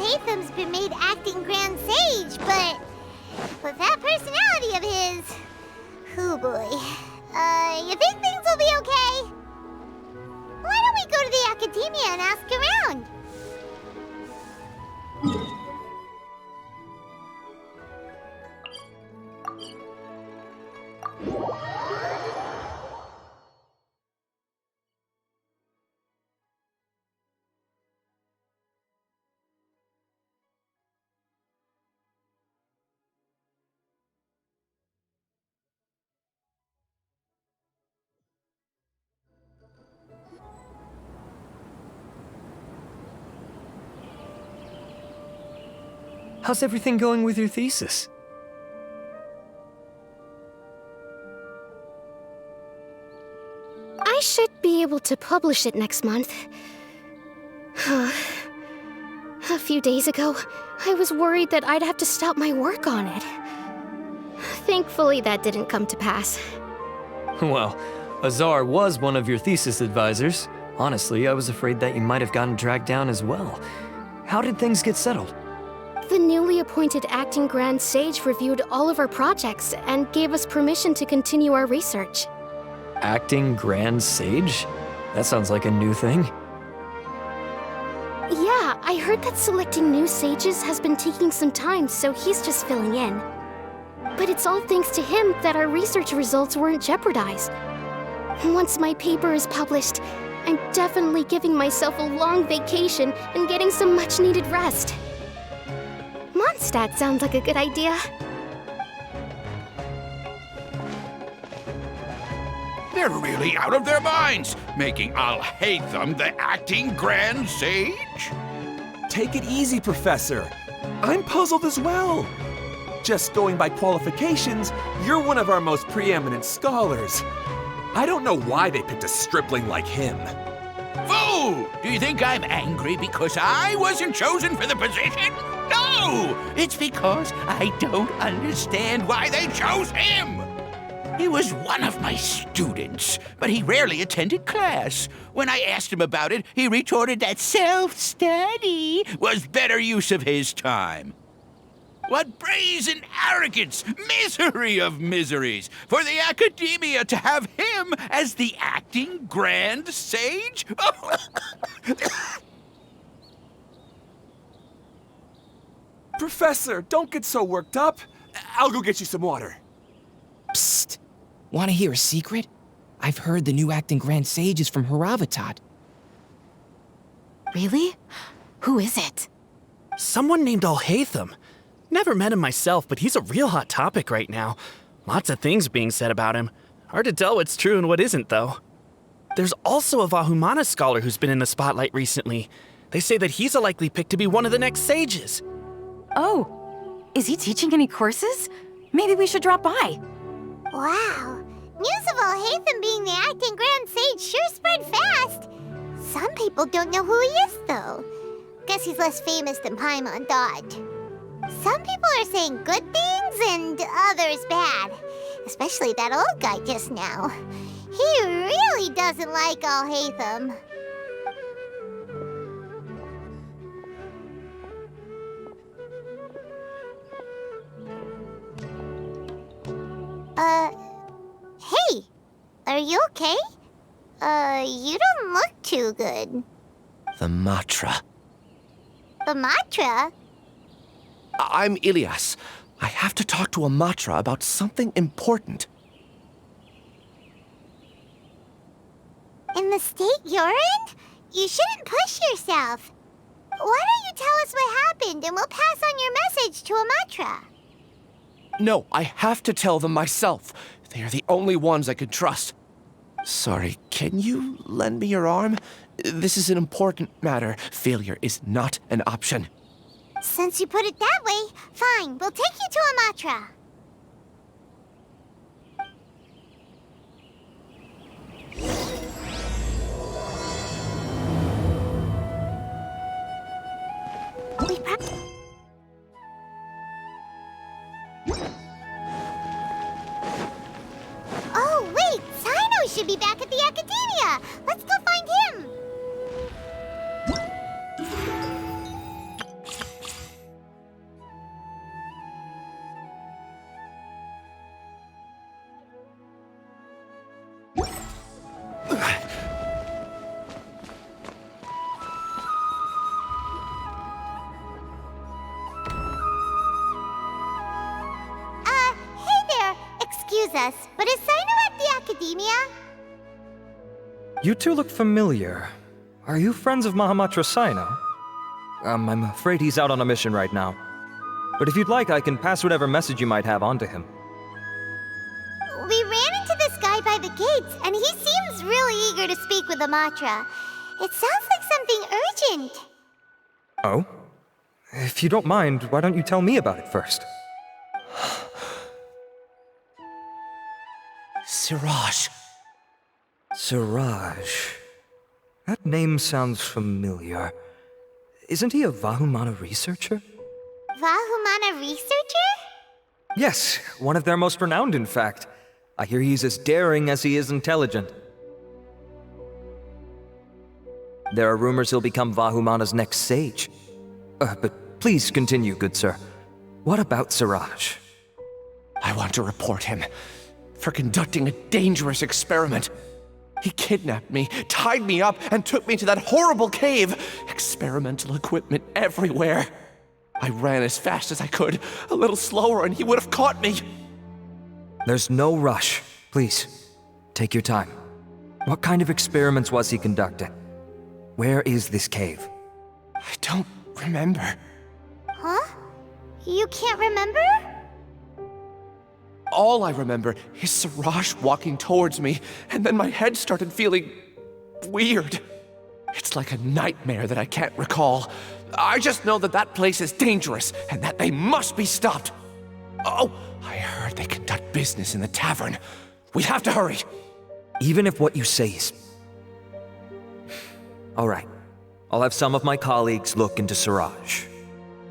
Alhaitham's been made acting Grand Sage, but with that personality of his, oh boy. You think things will be okay? Why don't we go to the academia and ask around? How's everything going with your thesis? I should be able to publish it next month. A few days ago, I was worried that I'd have to stop my work on it. Thankfully, that didn't come to pass. Well, Azar was one of your thesis advisors. Honestly, I was afraid that you might have gotten dragged down as well. How did things get settled? The newly appointed acting Grand Sage reviewed all of our projects and gave us permission to continue our research. Acting Grand Sage? That sounds like a new thing. Yeah, I heard that selecting new sages has been taking some time, so he's just filling in. But it's all thanks to him that our research results weren't jeopardized. Once my paper is published, I'm definitely giving myself a long vacation and getting some much-needed rest. Mondstadt sounds like a good idea. They're really out of their minds, making Alhaitham the acting Grand Sage? Take it easy, Professor. I'm puzzled as well. Just going by qualifications, you're one of our most preeminent scholars. I don't know why they picked a stripling like him. Fool! Do you think I'm angry because I wasn't chosen for the position? No! It's because I don't understand why they chose him! He was one of my students, but he rarely attended class. When I asked him about it, he retorted that self-study was better use of his time. What brazen arrogance, misery of miseries, for the academia to have him as the acting Grand Sage? Professor, don't get so worked up. I'll go get you some water. Psst! Want to hear a secret? I've heard the new acting Grand Sage is from Haravatat. Really? Who is it? Someone named Alhaitham. Never met him myself, but he's a real hot topic right now. Lots of things being said about him. Hard to tell what's true and what isn't, though. There's also a Vahumana scholar who's been in the spotlight recently. They say that he's a likely pick to be one of the next sages. Oh, is he teaching any courses? Maybe we should drop by. Wow. News of Alhaitham being the acting Grand Sage sure spread fast. Some people don't know who he is, though. Guess he's less famous than Paimon thought. Some people are saying good things and others bad. Especially that old guy just now. He really doesn't like Alhaitham. Hey, are you okay? You don't look too good. The Matra. The Matra? I'm Ilias. I have to talk to a Matra about something important. In the state you're in? You shouldn't push yourself. Why don't you tell us what happened and we'll pass on your message to a Matra? No, I have to tell them myself. They are the only ones I can trust. Sorry, can you lend me your arm? This is an important matter. Failure is not an option. Since you put it that way, fine, we'll take you to a Matra. Oh, wait! Sino should be back at the Academia! Let's go find him! us, but is Sino at the Academia? You two look familiar. Are you friends of Mahamatra Sino? I'm afraid he's out on a mission right now. But if you'd like, I can pass whatever message you might have on to him. We ran into this guy by the gates, and he seems really eager to speak with Amatra. It sounds like something urgent. Oh? If you don't mind, why don't you tell me about it first? Siraj. Siraj. That name sounds familiar. Isn't he a Vahumana researcher? Vahumana researcher? Yes, one of their most renowned, in fact. I hear he's as daring as he is intelligent. There are rumors he'll become Vahumana's next sage. But please continue, good sir. What about Siraj? I want to report him for conducting a dangerous experiment. He kidnapped me, tied me up, and took me to that horrible cave. Experimental equipment everywhere. I ran as fast as I could, a little slower, and he would have caught me. There's no rush. Please, take your time. What kind of experiments was he conducting? Where is this cave? I don't remember. Huh? You can't remember? All I remember is Siraj walking towards me, and then my head started feeling weird. It's like a nightmare that I can't recall. I just know that that place is dangerous, and that they must be stopped. Oh, I heard they conduct business in the tavern. We have to hurry. Even if what you say is... All right. I'll have some of my colleagues look into Siraj.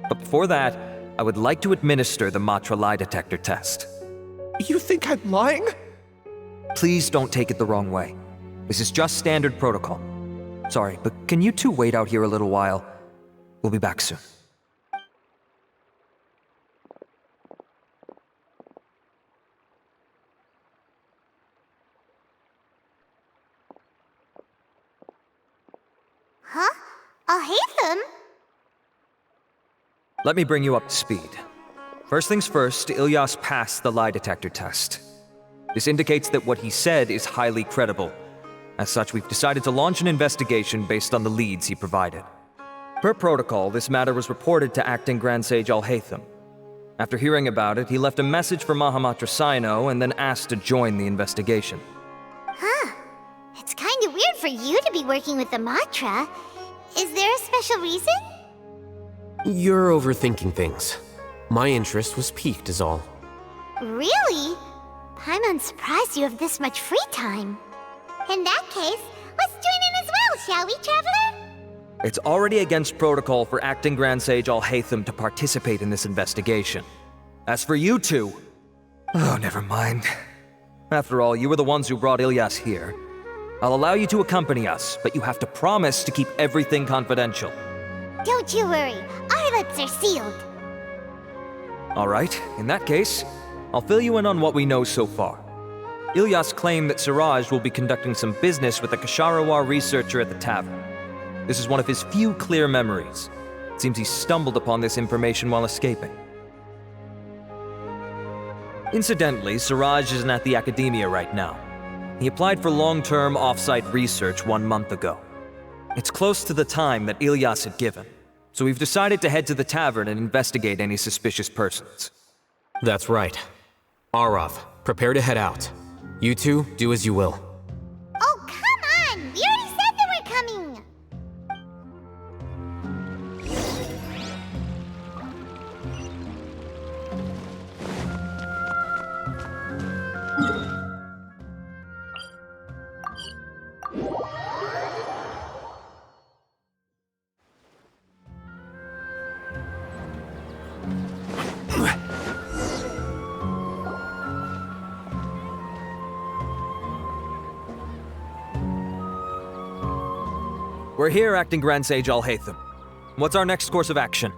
But before that, I would like to administer the Matra lie detector test. You think I'm lying? Please don't take it the wrong way. This is just standard protocol. Sorry, but can you two wait out here a little while? We'll be back soon. Huh? Alhaitham? Let me bring you up to speed. First things first, Ilyas passed the lie detector test. This indicates that what he said is highly credible. As such, we've decided to launch an investigation based on the leads he provided. Per protocol, this matter was reported to Acting Grand Sage Alhaitham. After hearing about it, he left a message for Mahamatra Sino and then asked to join the investigation. Huh. It's kinda weird for you to be working with the Matra. Is there a special reason? You're overthinking things. My interest was piqued is all. Really? I'm surprised you have this much free time. In that case, let's join in as well, shall we, Traveler? It's already against protocol for Acting Grand Sage Alhaitham to participate in this investigation. As for you two... Oh, never mind. After all, you were the ones who brought Ilyas here. I'll allow you to accompany us, but you have to promise to keep everything confidential. Don't you worry, our lips are sealed. All right, in that case, I'll fill you in on what we know so far. Ilyas claimed that Siraj will be conducting some business with a Kasharawar researcher at the tavern. This is one of his few clear memories. It seems he stumbled upon this information while escaping. Incidentally, Siraj isn't at the Academia right now. He applied for long-term off-site research 1 month ago. It's close to the time that Ilyas had given, so we've decided to head to the tavern and investigate any suspicious persons. That's right. Arav, prepare to head out. You two, do as you will. Oh, come on! We already said that we're coming! We're here, Acting Grand Sage Alhaitham. What's our next course of action?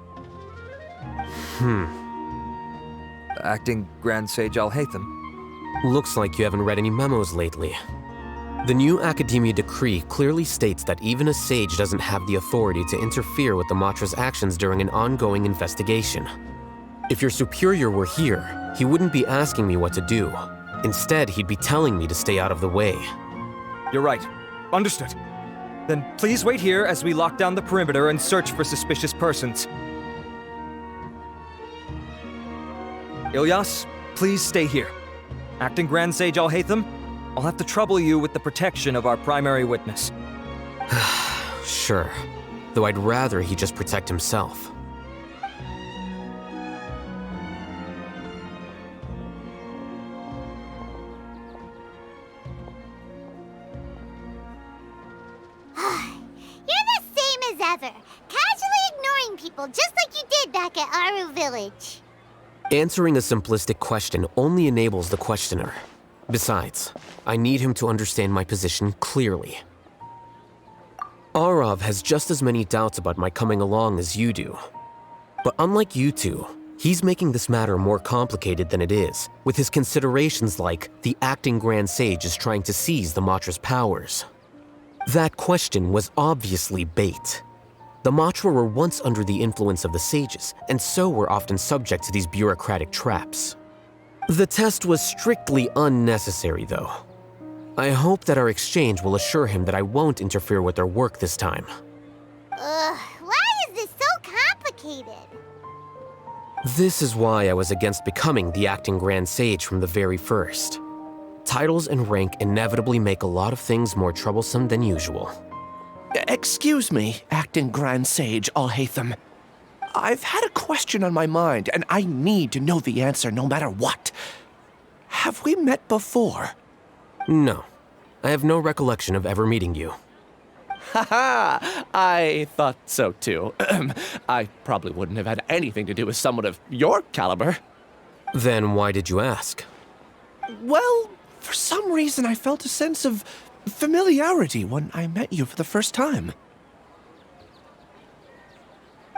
Acting Grand Sage Alhaitham? Looks like you haven't read any memos lately. The new Academia decree clearly states that even a sage doesn't have the authority to interfere with the Matra's actions during an ongoing investigation. If your superior were here, he wouldn't be asking me what to do, Instead, he'd be telling me to stay out of the way. You're right. Understood. Then please wait here as we lock down the perimeter and search for suspicious persons. Ilyas, please stay here. Acting Grand Sage Alhaitham, I'll have to trouble you with the protection of our primary witness. Sure. Though I'd rather he just protect himself. You're the same as ever, casually ignoring people just like you did back at Aru Village. Answering a simplistic question only enables the questioner. Besides, I need him to understand my position clearly. Arav has just as many doubts about my coming along as you do. But unlike you two, he's making this matter more complicated than it is, with his considerations like the acting Grand Sage is trying to seize the Matra's powers. That question was obviously bait. The Matra were once under the influence of the sages, and so were often subject to these bureaucratic traps. The test was strictly unnecessary, though. I hope that our exchange will assure him that I won't interfere with their work this time. Why is this so complicated? This is why I was against becoming the acting Grand Sage from the very first. Titles and rank inevitably make a lot of things more troublesome than usual. Excuse me, Acting Grand Sage Alhaitham. I've had a question on my mind, and I need to know the answer no matter what. Have we met before? No. I have no recollection of ever meeting you. Haha, I thought so too. I probably wouldn't have had anything to do with someone of your caliber. Then why did you ask? Well, for some reason I felt a sense of familiarity when I met you for the first time.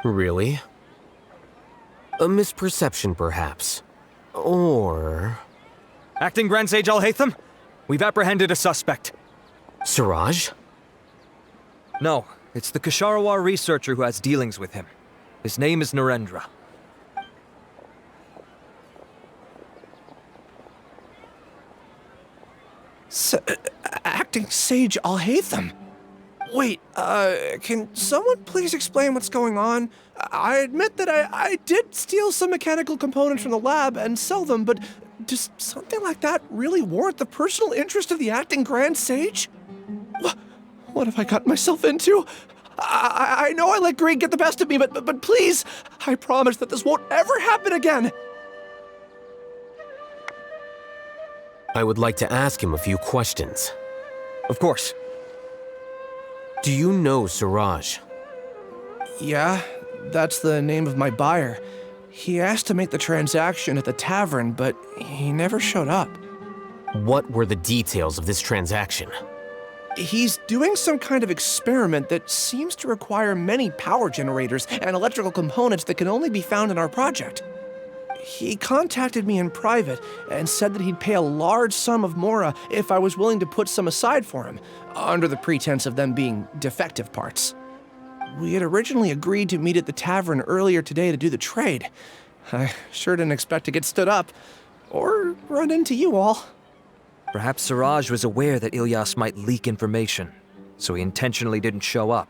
Really? A misperception, perhaps. Or... Acting Grand Sage Alhaitham, we've apprehended a suspect. Siraj? No, it's the Ksharawar researcher who has dealings with him. His name is Narendra. Acting Sage Alhaitham? Wait, can someone please explain what's going on? I admit that I did steal some mechanical components from the lab and sell them, but does something like that really warrant the personal interest of the Acting Grand Sage? What have I gotten myself into? I know I let greed get the best of me, but please, I promise that this won't ever happen again. I would like to ask him a few questions. Of course. Do you know Siraj? Yeah, that's the name of my buyer. He asked to make the transaction at the tavern, but he never showed up. What were the details of this transaction? He's doing some kind of experiment that seems to require many power generators and electrical components that can only be found in our project. He contacted me in private and said that he'd pay a large sum of Mora if I was willing to put some aside for him, under the pretense of them being defective parts. We had originally agreed to meet at the tavern earlier today to do the trade. I sure didn't expect to get stood up, or run into you all. Perhaps Siraj was aware that Ilyas might leak information, so he intentionally didn't show up.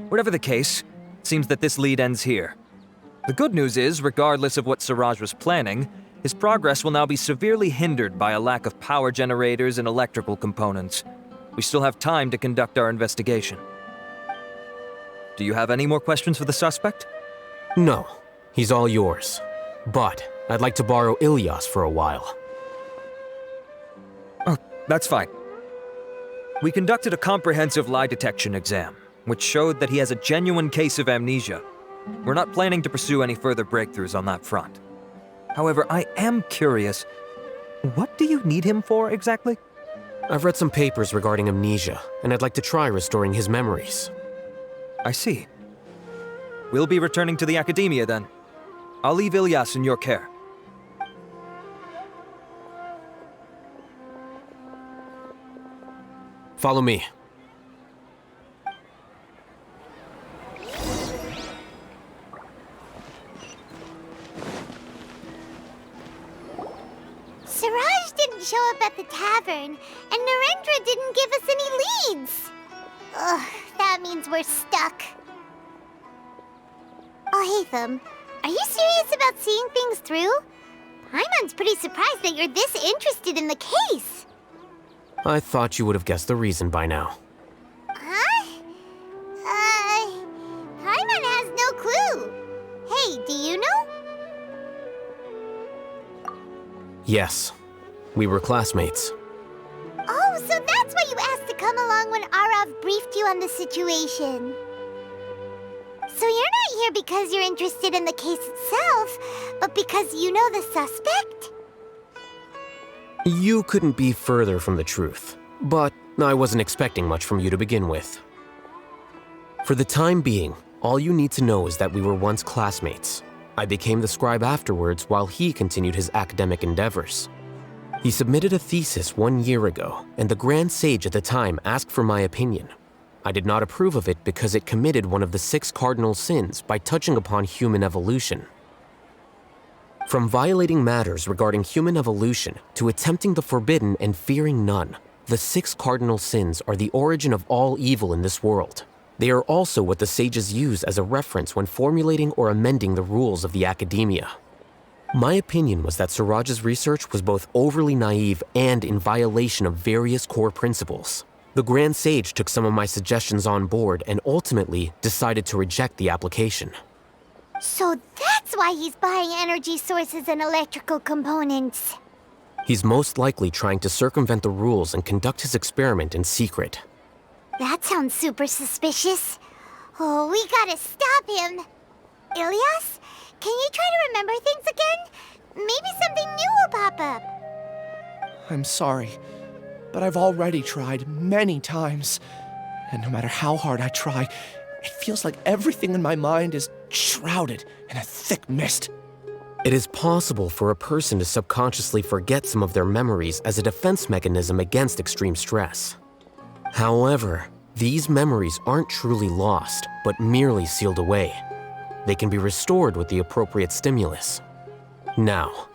Whatever the case, it seems that this lead ends here. The good news is, regardless of what Siraj was planning, his progress will now be severely hindered by a lack of power generators and electrical components. We still have time to conduct our investigation. Do you have any more questions for the suspect? No, he's all yours. But I'd like to borrow Ilyas for a while. Oh, that's fine. We conducted a comprehensive lie detection exam, which showed that he has a genuine case of amnesia. We're not planning to pursue any further breakthroughs on that front. However, I am curious, what do you need him for exactly? I've read some papers regarding amnesia, and I'd like to try restoring his memories. I see. We'll be returning to the Academia then. I'll leave Ilyas in your care. Follow me. Siraj didn't up at the tavern, and Narendra didn't give us any leads. Ugh, that means we're stuck. Alhaitham, are you serious about seeing things through? Paimon's pretty surprised that you're this interested in the case. I thought you would have guessed the reason by now. Huh? Paimon has no clue. Hey, do you know? Yes, we were classmates. Oh, so that's why you asked to come along when Arav briefed you on the situation. So you're not here because you're interested in the case itself, but because you know the suspect? You couldn't be further from the truth, but I wasn't expecting much from you to begin with. For the time being, all you need to know is that we were once classmates. I became the scribe afterwards while he continued his academic endeavors. He submitted a thesis 1 year ago, and the Grand Sage at the time asked for my opinion. I did not approve of it because it committed one of the 6 cardinal sins by touching upon human evolution. From violating matters regarding human evolution to attempting the forbidden and fearing none, the 6 cardinal sins are the origin of all evil in this world. They are also what the sages use as a reference when formulating or amending the rules of the academia. My opinion was that Suraj's research was both overly naive and in violation of various core principles. The Grand Sage took some of my suggestions on board and ultimately decided to reject the application. So that's why he's buying energy sources and electrical components. He's most likely trying to circumvent the rules and conduct his experiment in secret. That sounds super suspicious. Oh, we gotta stop him. Ilyas, can you try to remember things again? Maybe something new will pop up. I'm sorry, but I've already tried many times. And no matter how hard I try, it feels like everything in my mind is shrouded in a thick mist. It is possible for a person to subconsciously forget some of their memories as a defense mechanism against extreme stress. However, these memories aren't truly lost, but merely sealed away. They can be restored with the appropriate stimulus. Now,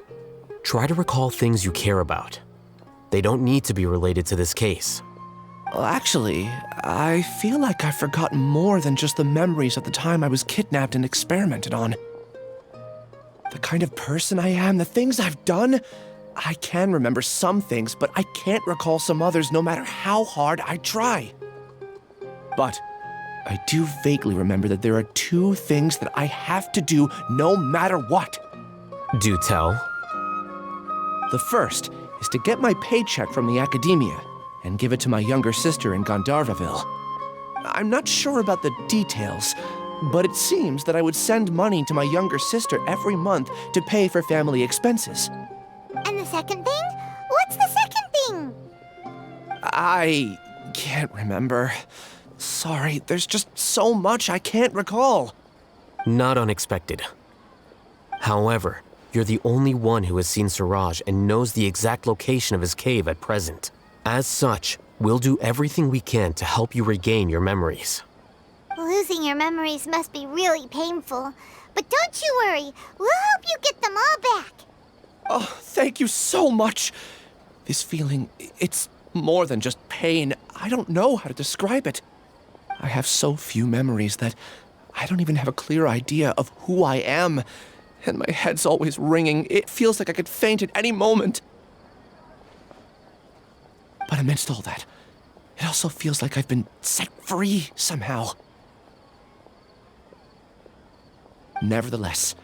try to recall things you care about. They don't need to be related to this case. Well, actually, I feel like I've forgotten more than just the memories of the time I was kidnapped and experimented on. The kind of person I am, the things I've done, I can remember some things, but I can't recall some others no matter how hard I try. But I do vaguely remember that there are 2 things that I have to do no matter what. Do tell. The first is to get my paycheck from the academia and give it to my younger sister in Gandharvaville. I'm not sure about the details, but it seems that I would send money to my younger sister every month to pay for family expenses. And the second thing? What's the second thing? I can't remember. Sorry, there's just so much I can't recall. Not unexpected. However, you're the only one who has seen Suraj and knows the exact location of his cave at present. As such, we'll do everything we can to help you regain your memories. Losing your memories must be really painful. But don't you worry, we'll help you get them all back. Oh, thank you so much. This feeling, it's more than just pain. I don't know how to describe it. I have so few memories that I don't even have a clear idea of who I am. And my head's always ringing. It feels like I could faint at any moment. But amidst all that, it also feels like I've been set free somehow. Nevertheless,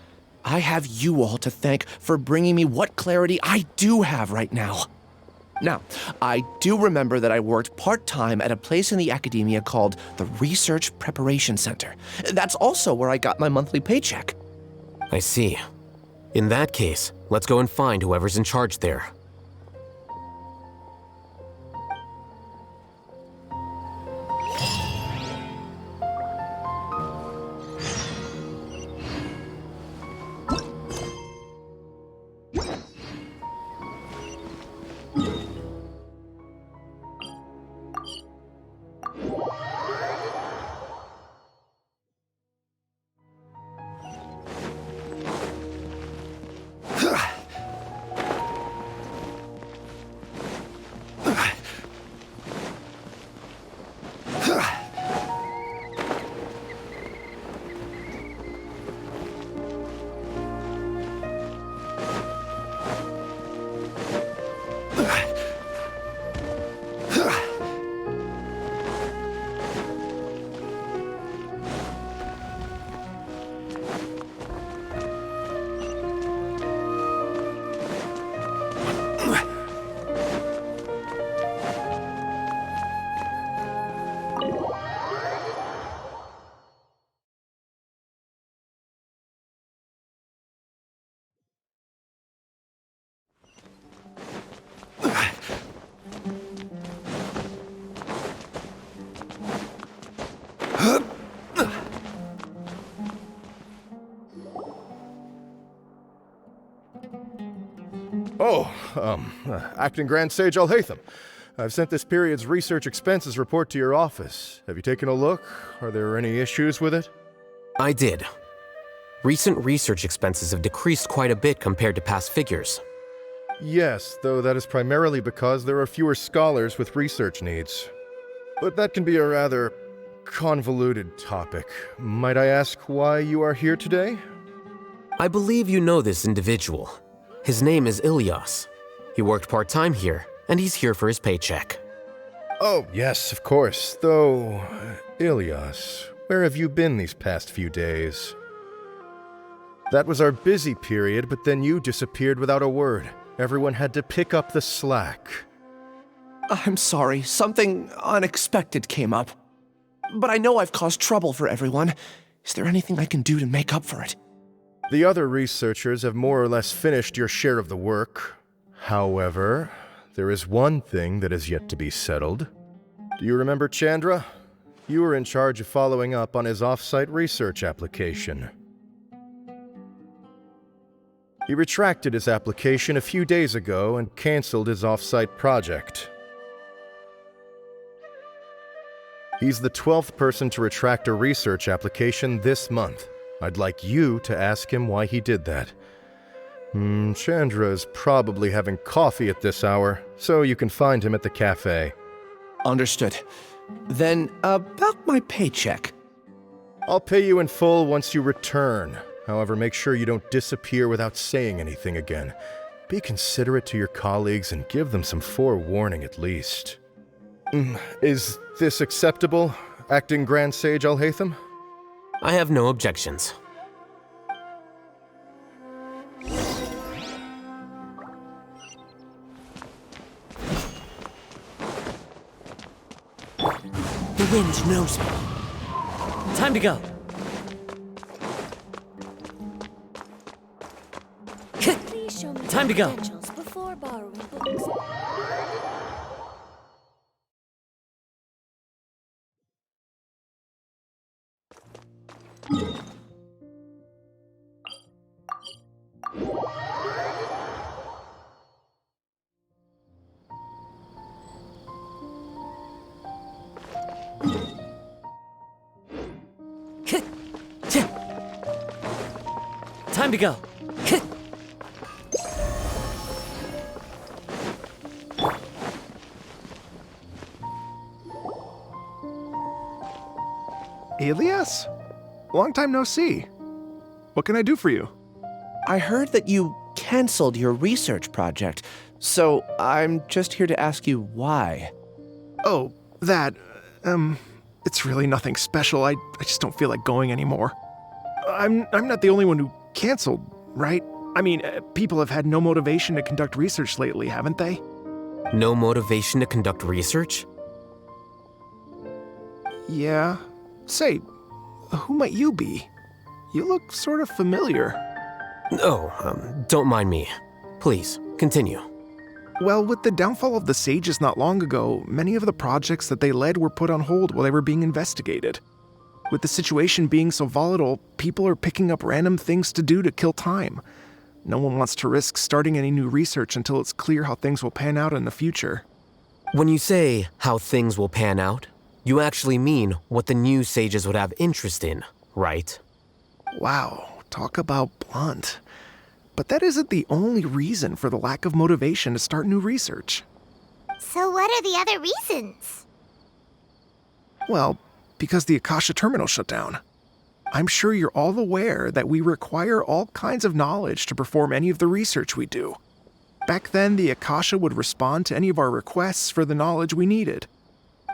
I have you all to thank for bringing me what clarity I do have right now. Now, I do remember that I worked part-time at a place in the academia called the Research Preparation Center. That's also where I got my monthly paycheck. I see. In that case, let's go and find whoever's in charge there. Acting Grand Sage Alhaitham. I've sent this period's research expenses report to your office. Have you taken a look? Are there any issues with it? I did. Recent research expenses have decreased quite a bit compared to past figures. Yes, though that is primarily because there are fewer scholars with research needs. But that can be a rather convoluted topic. Might I ask why you are here today? I believe you know this individual. His name is Ilyas. He worked part-time here, and he's here for his paycheck. Oh, yes, of course. Though, Ilyas, where have you been these past few days? That was our busy period, but then you disappeared without a word. Everyone had to pick up the slack. I'm sorry, something unexpected came up. But I know I've caused trouble for everyone. Is there anything I can do to make up for it? The other researchers have more or less finished your share of the work. However, there is one thing that is yet to be settled. Do you remember Chandra? You were in charge of following up on his off-site research application. He retracted his application a few days ago and canceled his off-site project. He's the 12th person to retract a research application this month. I'd like you to ask him why he did that. Chandra is probably having coffee at this hour, so you can find him at the cafe. Understood. Then, about my paycheck. I'll pay you in full once you return. However, make sure you don't disappear without saying anything again. Be considerate to your colleagues and give them some forewarning at least. Is this acceptable, Acting Grand Sage Alhaitham? I have no objections. The wind knows me. Time to go. Please show me Time to go. credentials before borrowing books. Time to go. Ilyas? Long time no see. What can I do for you? I heard that you canceled your research project, so I'm just here to ask you why. Oh, that, it's really nothing special. I just don't feel like going anymore. I'm not the only one who canceled, right? I mean, people have had no motivation to conduct research lately, haven't they? No motivation to conduct research? Yeah. Say, who might you be? You look sort of familiar. Oh, don't mind me. Please, continue. Well, with the downfall of the Sages not long ago, many of the projects that they led were put on hold while they were being investigated. With the situation being so volatile, people are picking up random things to do to kill time. No one wants to risk starting any new research until it's clear how things will pan out in the future. When you say how things will pan out, you actually mean what the new sages would have interest in, right? Wow, talk about blunt. But that isn't the only reason for the lack of motivation to start new research. So what are the other reasons? Well, because the Akasha terminal shut down. I'm sure you're all aware that we require all kinds of knowledge to perform any of the research we do. Back then, the Akasha would respond to any of our requests for the knowledge we needed.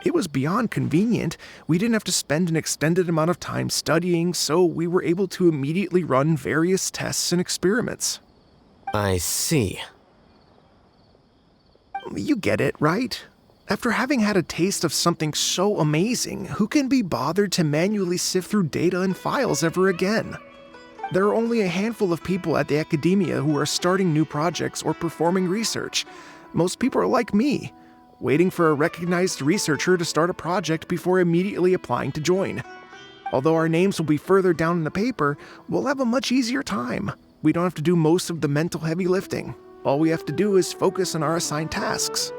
It was beyond convenient. We didn't have to spend an extended amount of time studying, so we were able to immediately run various tests and experiments. I see. You get it, right? After having had a taste of something so amazing, who can be bothered to manually sift through data and files ever again? There are only a handful of people at the academia who are starting new projects or performing research. Most people are like me, waiting for a recognized researcher to start a project before immediately applying to join. Although our names will be further down in the paper, we'll have a much easier time. We don't have to do most of the mental heavy lifting. All we have to do is focus on our assigned tasks.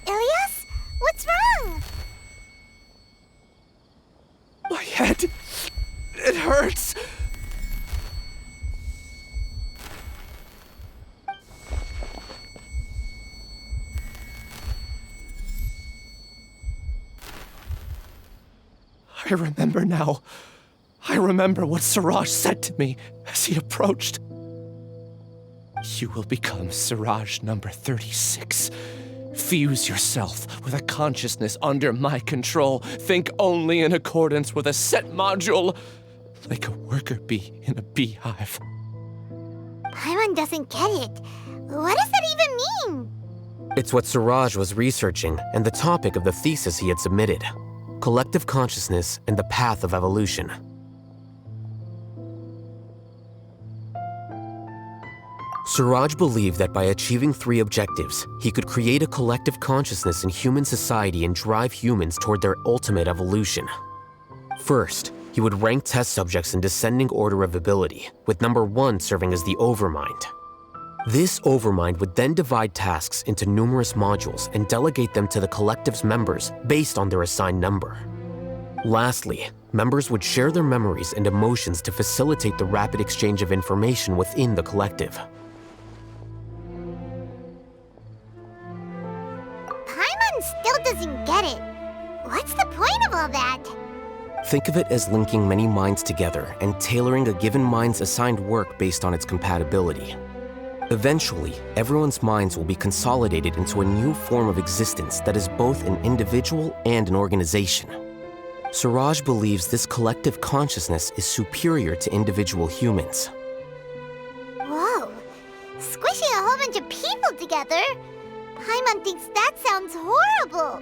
Ilyas? What's wrong? My head. It hurts. I remember now. I remember what Siraj said to me as he approached. You will become Siraj number 36. Fuse yourself with a consciousness under my control. Think only in accordance with a set module, like a worker bee in a beehive. Paimon doesn't get it. What does that even mean? It's what Siraj was researching and the topic of the thesis he had submitted. Collective consciousness and the path of evolution. Siraj believed that by achieving 3 objectives, he could create a collective consciousness in human society and drive humans toward their ultimate evolution. First, he would rank test subjects in descending order of ability, with number 1 serving as the overmind. This overmind would then divide tasks into numerous modules and delegate them to the collective's members based on their assigned number. Lastly, members would share their memories and emotions to facilitate the rapid exchange of information within the collective. Paimon still doesn't get it. What's the point of all that? Think of it as linking many minds together and tailoring a given mind's assigned work based on its compatibility. Eventually, everyone's minds will be consolidated into a new form of existence that is both an individual and an organization. Siraj believes this collective consciousness is superior to individual humans. Whoa. Squishing a whole bunch of people together? Paimon thinks that sounds horrible.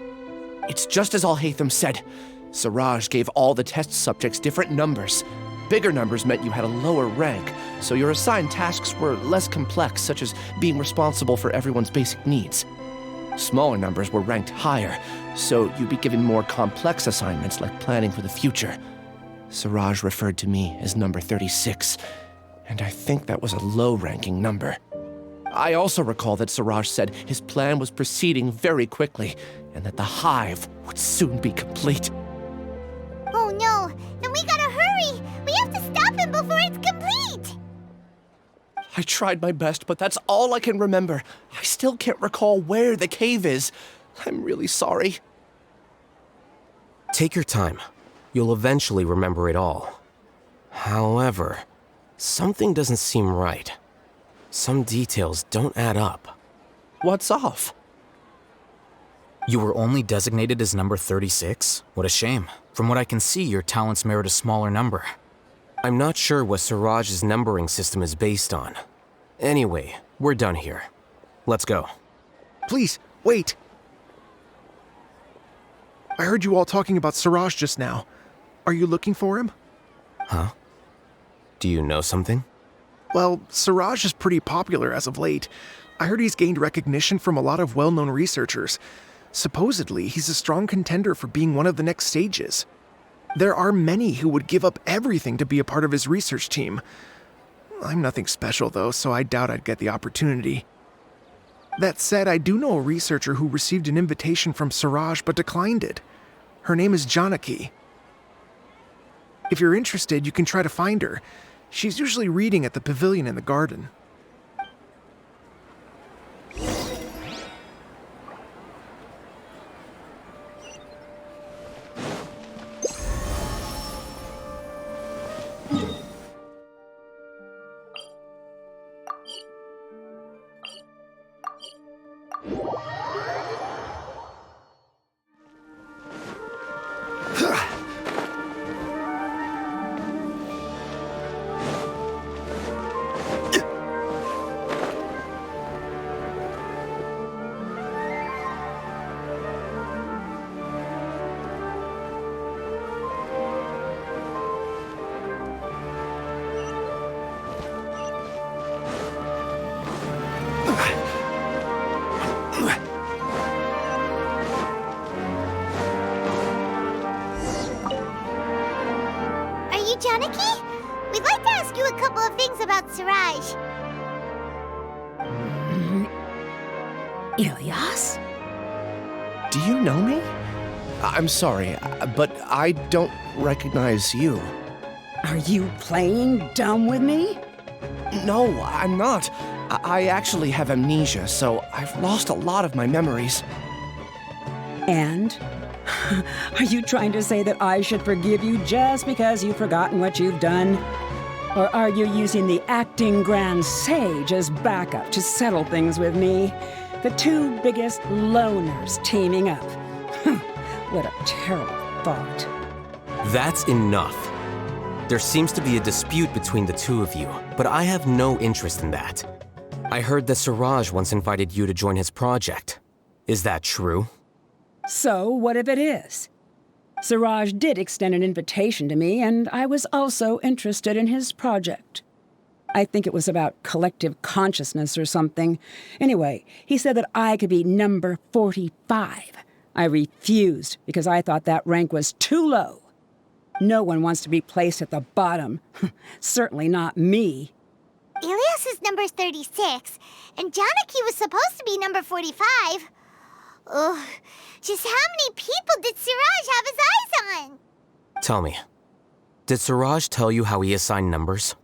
It's just as Alhaitham said. Siraj gave all the test subjects different numbers. Bigger numbers meant you had a lower rank, so your assigned tasks were less complex, such as being responsible for everyone's basic needs. Smaller numbers were ranked higher, so you'd be given more complex assignments like planning for the future. Siraj referred to me as number 36, and I think that was a low-ranking number. I also recall that Siraj said his plan was proceeding very quickly, and that the hive would soon be complete. Oh no, then we gotta hurry! We have to stop him before it's complete! I tried my best, but that's all I can remember. I still can't recall where the cave is. I'm really sorry. Take your time. You'll eventually remember it all. However, something doesn't seem right. Some details don't add up. What's off? You were only designated as number 36? What a shame. From what I can see, your talents merit a smaller number. I'm not sure what Siraj's numbering system is based on. Anyway, we're done here. Let's go. Please, wait. I heard you all talking about Siraj just now. Are you looking for him? Huh? Do you know something? Well, Siraj is pretty popular as of late. I heard he's gained recognition from a lot of well-known researchers. Supposedly, he's a strong contender for being one of the next sages. There are many who would give up everything to be a part of his research team. I'm nothing special, though, so I doubt I'd get the opportunity. That said, I do know a researcher who received an invitation from Siraj but declined it. Her name is Janaki. If you're interested, you can try to find her. She's usually reading at the pavilion in the garden. Ilyas? Do you know me? I'm sorry, but I don't recognize you. Are you playing dumb with me? No, I'm not. I actually have amnesia, so I've lost a lot of my memories. And? Are you trying to say that I should forgive you just because you've forgotten what you've done? Or are you using the acting Grand Sage as backup to settle things with me? The two biggest loners teaming up. What a terrible thought. That's enough. There seems to be a dispute between the two of you, but I have no interest in that. I heard that Siraj once invited you to join his project. Is that true? So, what if it is? Siraj did extend an invitation to me, and I was also interested in his project. I think it was about collective consciousness or something. Anyway, he said that I could be number 45. I refused because I thought that rank was too low. No one wants to be placed at the bottom. Certainly not me. Ilyas is number 36, and Janaki was supposed to be number 45. Ugh, just how many people did Siraj have his eyes on? Tell me, did Siraj tell you how he assigned numbers?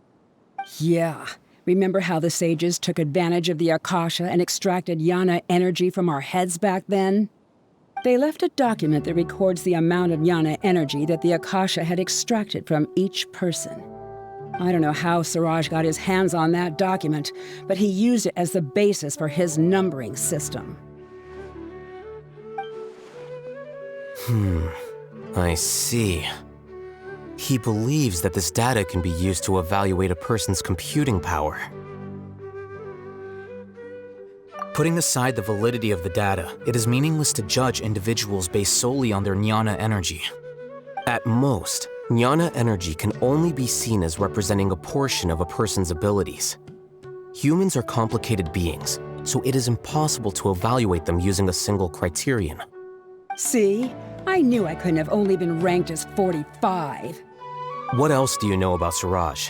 Yeah. Remember how the sages took advantage of the Akasha and extracted Yana energy from our heads back then? They left a document that records the amount of Yana energy that the Akasha had extracted from each person. I don't know how Siraj got his hands on that document, but he used it as the basis for his numbering system. I see. He believes that this data can be used to evaluate a person's computing power. Putting aside the validity of the data, it is meaningless to judge individuals based solely on their jnana energy. At most, jnana energy can only be seen as representing a portion of a person's abilities. Humans are complicated beings, so it is impossible to evaluate them using a single criterion. See? I knew I couldn't have only been ranked as 45. What else do you know about Siraj?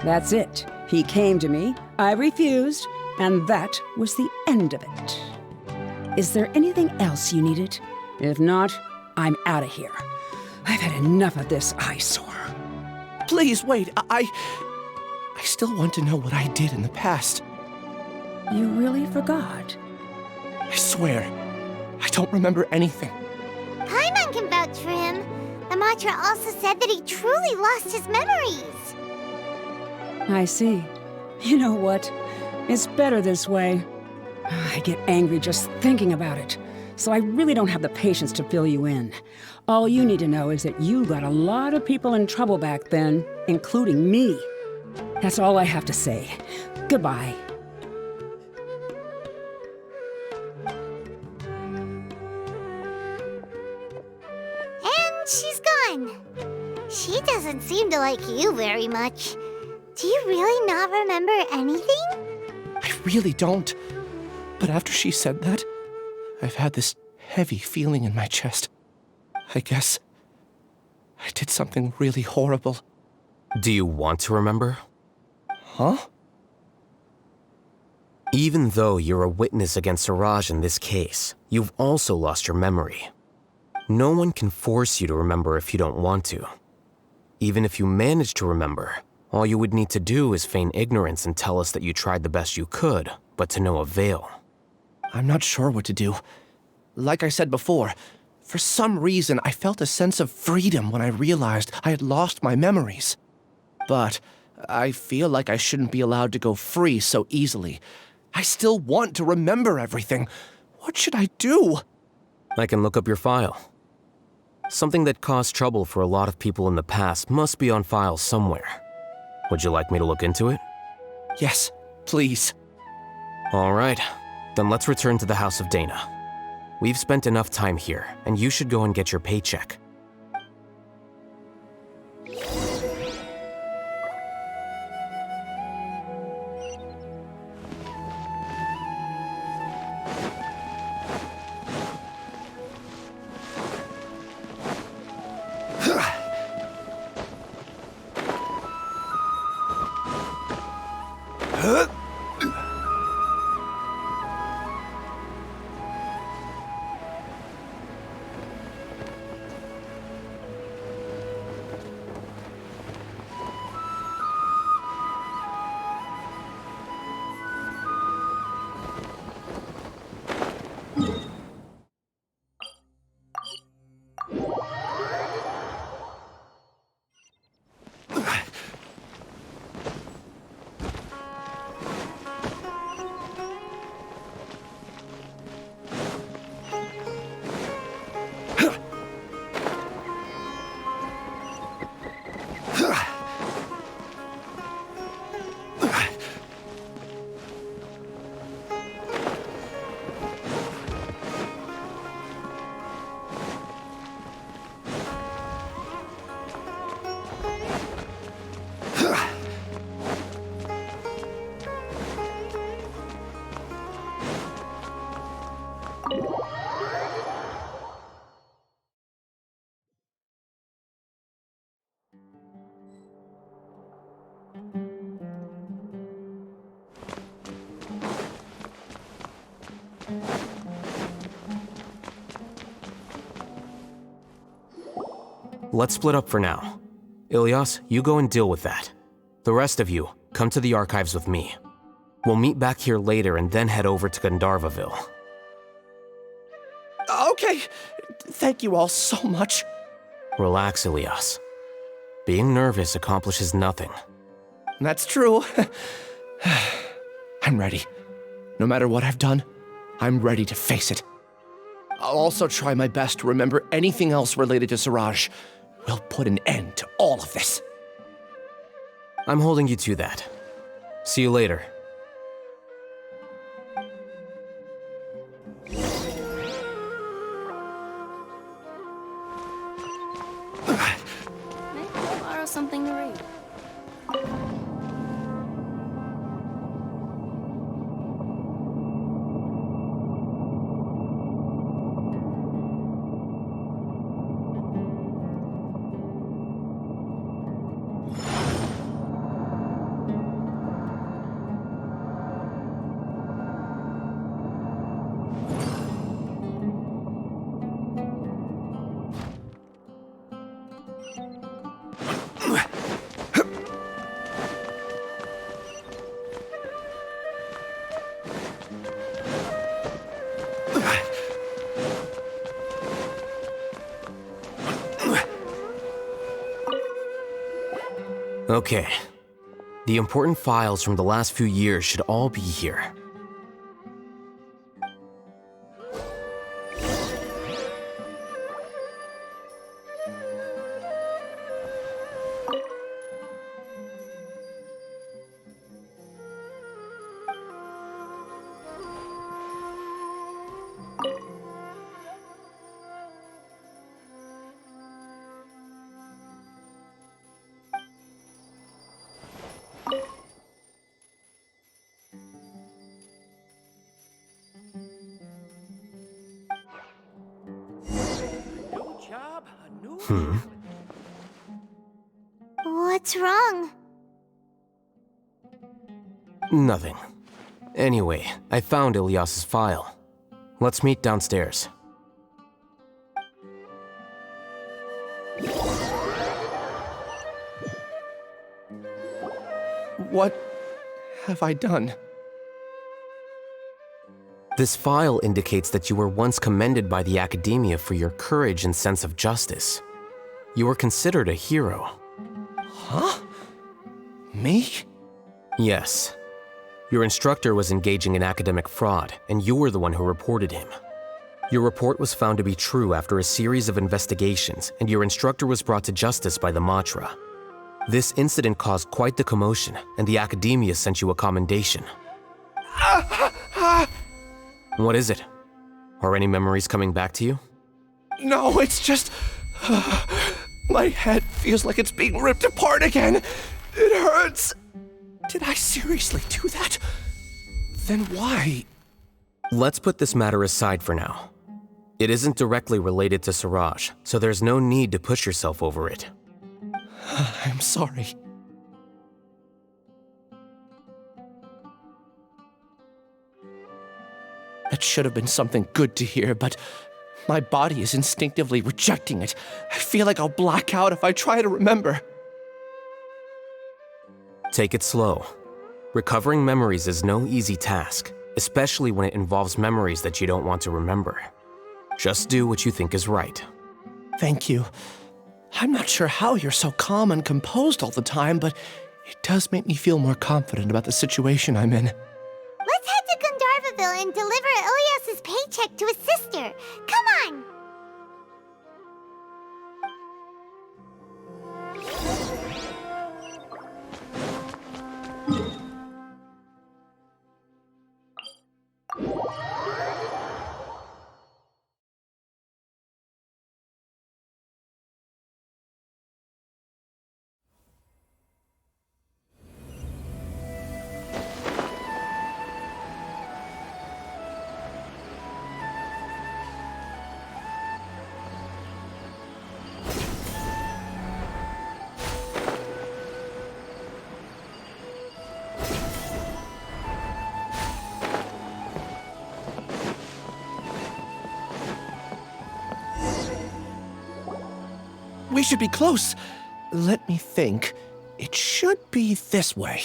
That's it. He came to me, I refused, and that was the end of it. Is there anything else you needed? If not, I'm out of here. I've had enough of this eyesore. Please, wait. I still want to know what I did in the past. You really forgot? I swear, I don't remember anything. Paimon can vouch for him. The mantra also said that he truly lost his memories. I see. You know what? It's better this way. I get angry just thinking about it, so I really don't have the patience to fill you in. All you need to know is that you got a lot of people in trouble back then, including me. That's all I have to say. Goodbye. And she's gone. She doesn't seem to like you very much. Do you really not remember anything? I really don't. But after she said that, I've had this heavy feeling in my chest. I guess I did something really horrible. Do you want to remember? Huh? Even though you're a witness against Siraj in this case, you've also lost your memory. No one can force you to remember if you don't want to. Even if you manage to remember, all you would need to do is feign ignorance and tell us that you tried the best you could, but to no avail. I'm not sure what to do. Like I said before, for some reason I felt a sense of freedom when I realized I had lost my memories. But I feel like I shouldn't be allowed to go free so easily. I still want to remember everything. What should I do? I can look up your file. Something that caused trouble for a lot of people in the past must be on file somewhere. Would you like me to look into it? Yes, please. All right, then let's return to the House of Dana. We've spent enough time here, and you should go and get your paycheck. Let's split up for now. Ilyas, you go and deal with that. The rest of you, come to the archives with me. We'll meet back here later and then head over to Gandharvaville. Okay. Thank you all so much. Relax, Ilyas. Being nervous accomplishes nothing. That's true. I'm ready. No matter what I've done, I'm ready to face it. I'll also try my best to remember anything else related to Suraj. We'll put an end to all of this. I'm holding you to that. See you later. Maybe I'll borrow something to read. Okay. The important files from the last few years should all be here. What's wrong? Nothing. Anyway, I found Ilyas's file. Let's meet downstairs. What have I done? This file indicates that you were once commended by the Academia for your courage and sense of justice. You were considered a hero. Huh? Me? Yes. Your instructor was engaging in academic fraud, and you were the one who reported him. Your report was found to be true after a series of investigations, and your instructor was brought to justice by the Matra. This incident caused quite the commotion, and the Academia sent you a commendation. What is it? Are any memories coming back to you? No, it's just... my head feels like it's being ripped apart again. It hurts. Did I seriously do that? Then why? Let's put this matter aside for now. It isn't directly related to Suraj, so there's no need to push yourself over it. I'm sorry. That should have been something good to hear, but my body is instinctively rejecting it. I feel like I'll black out if I try to remember. Take it slow. Recovering memories is no easy task, especially when it involves memories that you don't want to remember. Just do what you think is right. Thank you. I'm not sure how you're so calm and composed all the time, but it does make me feel more confident about the situation I'm in. Let's head to Gandharvaville and deliver Ilyas's paycheck to his sister. Come on! We should be close. Let me think. It should be this way.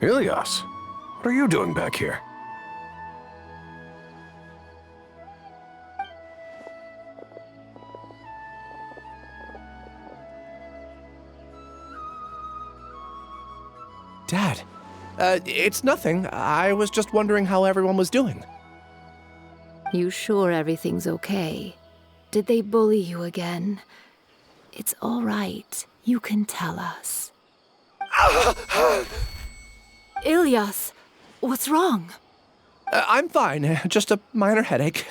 Ilias, what are you doing back here? Dad, it's nothing. I was just wondering how everyone was doing. You sure everything's okay? Did they bully you again? It's all right. You can tell us. Ilias, what's wrong? I'm fine. Just a minor headache.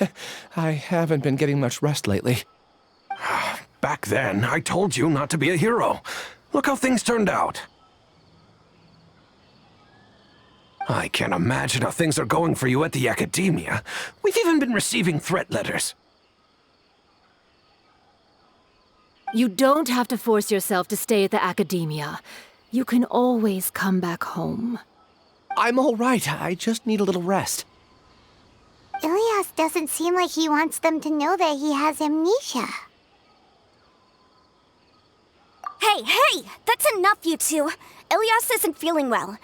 I haven't been getting much rest lately. Back then, I told you not to be a hero. Look how things turned out. I can't imagine how things are going for you at the Academia. We've even been receiving threat letters. You don't have to force yourself to stay at the Academia. You can always come back home. I'm all right. I just need a little rest. Ilias doesn't seem like he wants them to know that he has amnesia. Hey! That's enough, you two. Ilias isn't feeling well.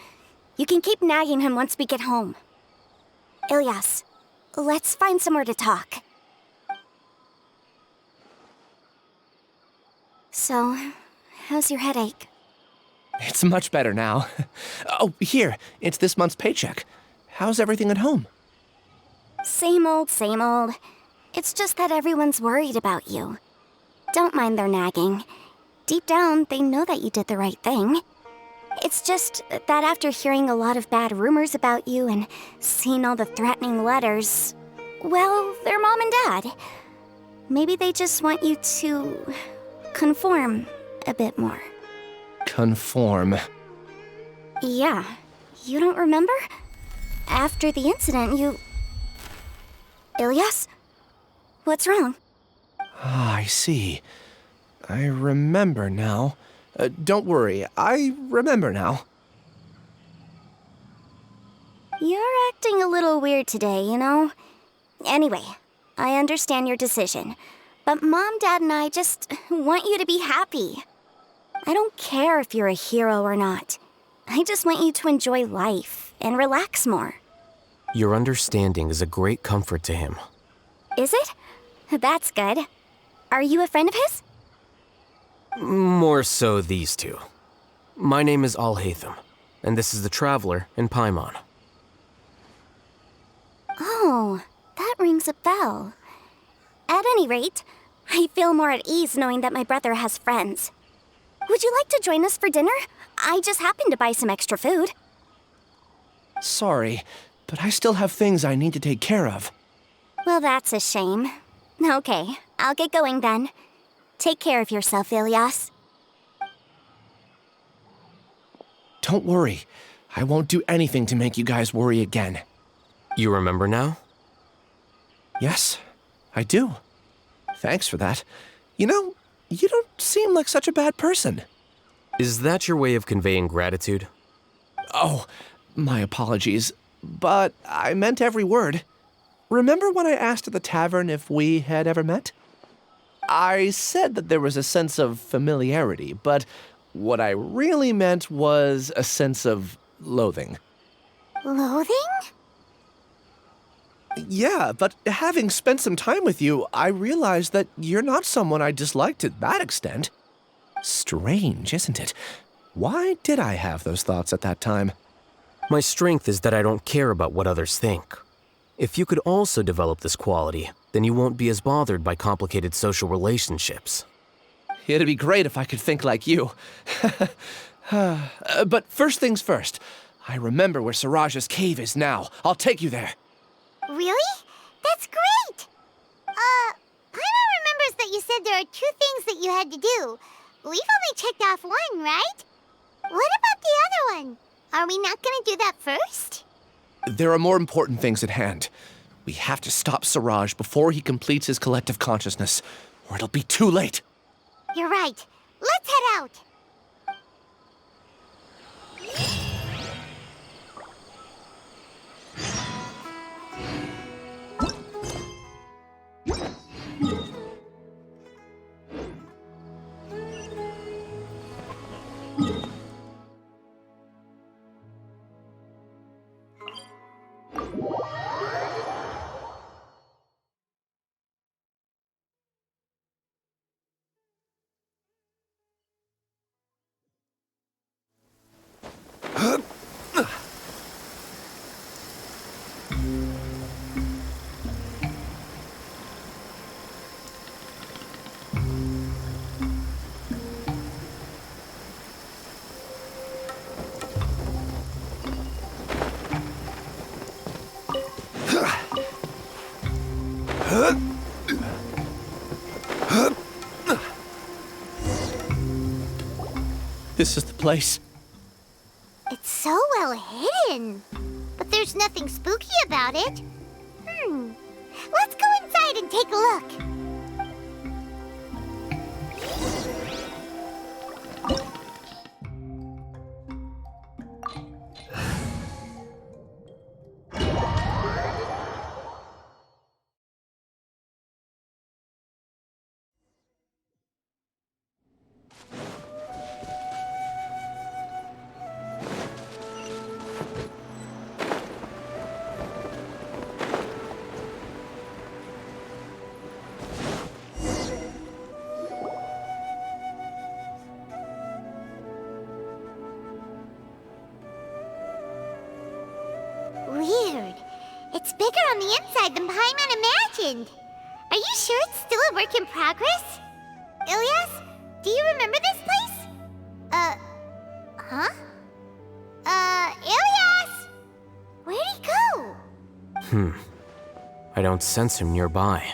You can keep nagging him once we get home. Ilias, let's find somewhere to talk. So, how's your headache? It's much better now. Oh, here, it's this month's paycheck. How's everything at home? Same old, same old. It's just that everyone's worried about you. Don't mind their nagging. Deep down, they know that you did the right thing. It's just that after hearing a lot of bad rumors about you and seeing all the threatening letters, well, they're mom and dad. Maybe they just want you to conform a bit more. Conform. Yeah, you don't remember? After the incident, you... Ilias? What's wrong? Ah, I see. I remember now. Don't worry, I remember now. You're acting a little weird today, you know? Anyway, I understand your decision, but Mom, Dad, and I just want you to be happy. I don't care if you're a hero or not. I just want you to enjoy life and relax more. Your understanding is a great comfort to him. Is it? That's good. Are you a friend of his? More so these two. My name is Alhaitham, and this is the Traveler in Paimon. Oh, that rings a bell. At any rate, I feel more at ease knowing that my brother has friends. Would you like to join us for dinner? I just happened to buy some extra food. Sorry, but I still have things I need to take care of. Well, that's a shame. Okay, I'll get going then. Take care of yourself, Ilias. Don't worry. I won't do anything to make you guys worry again. You remember now? Yes, I do. Thanks for that. You know, you don't seem like such a bad person. Is that your way of conveying gratitude? Oh, my apologies. But I meant every word. Remember when I asked at the tavern if we had ever met? I said that there was a sense of familiarity, but what I really meant was a sense of loathing. Loathing? Yeah, but having spent some time with you, I realized that you're not someone I dislike to that extent. Strange, isn't it? Why did I have those thoughts at that time? My strength is that I don't care about what others think. If you could also develop this quality, then you won't be as bothered by complicated social relationships. It'd be great if I could think like you. But first things first, I remember where Siraj's cave is now. I'll take you there. Really? That's great! Paimon remembers that you said there are 2 things that you had to do. We've only checked off 1, right? What about the other one? Are we not gonna do that first? There are more important things at hand. We have to stop Siraj before he completes his collective consciousness, or it'll be too late. You're right. Let's head out. This is the place. It's so well hidden. But there's nothing spooky about it. Let's go inside and take a look. Weird. It's bigger on the inside than Paimon imagined. Are you sure it's still a work in progress? Ilyas, do you remember this place? Huh? Ilyas! Where'd he go? I don't sense him nearby.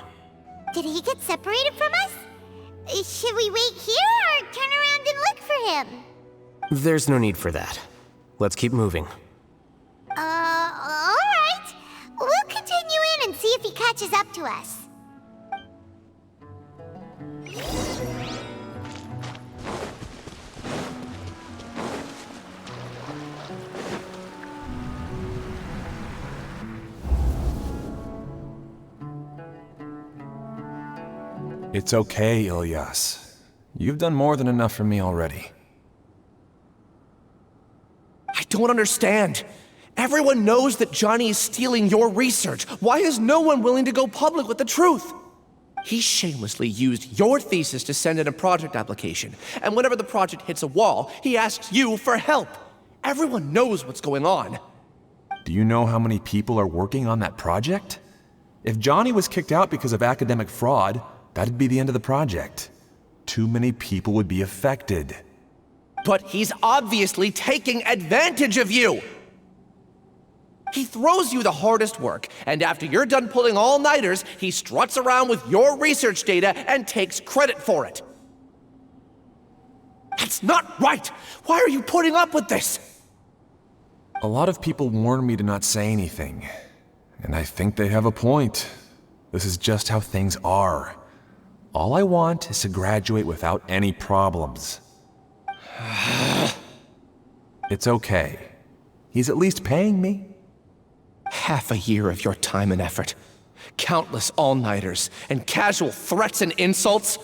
Did he get separated from us? Should we wait here or turn around and look for him? There's no need for that. Let's keep moving. Alright. We'll continue in and see if he catches up to us. It's okay, Ilyas. You've done more than enough for me already. I don't understand. Everyone knows that Johnny is stealing your research. Why is no one willing to go public with the truth? He shamelessly used your thesis to send in a project application, and whenever the project hits a wall, he asks you for help. Everyone knows what's going on. Do you know how many people are working on that project? If Johnny was kicked out because of academic fraud, that'd be the end of the project. Too many people would be affected. But he's obviously taking advantage of you! He throws you the hardest work, and after you're done pulling all-nighters, he struts around with your research data and takes credit for it. That's not right! Why are you putting up with this? A lot of people warn me to not say anything, and I think they have a point. This is just how things are. All I want is to graduate without any problems. It's okay. He's at least paying me. Half a year of your time and effort. Countless all-nighters and casual threats and insults.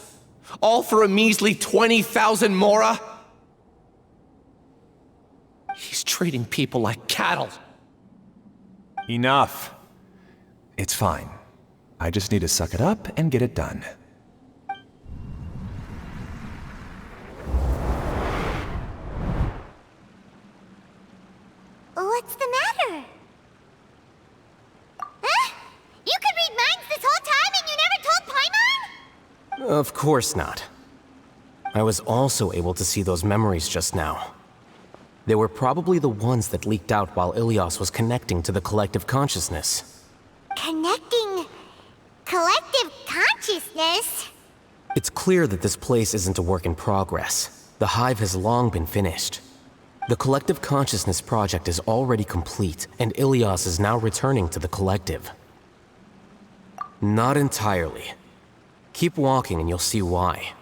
All for a measly 20,000 mora? He's treating people like cattle. Enough. It's fine. I just need to suck it up and get it done. What's the matter? Huh? You could read minds this whole time and you never told Paimon? Of course not. I was also able to see those memories just now. They were probably the ones that leaked out while Ilyas was connecting to the collective consciousness. Connecting collective consciousness? It's clear that this place isn't a work in progress. The hive has long been finished. The collective consciousness project is already complete, and Ilyas is now returning to the collective. Not entirely. Keep walking and you'll see why.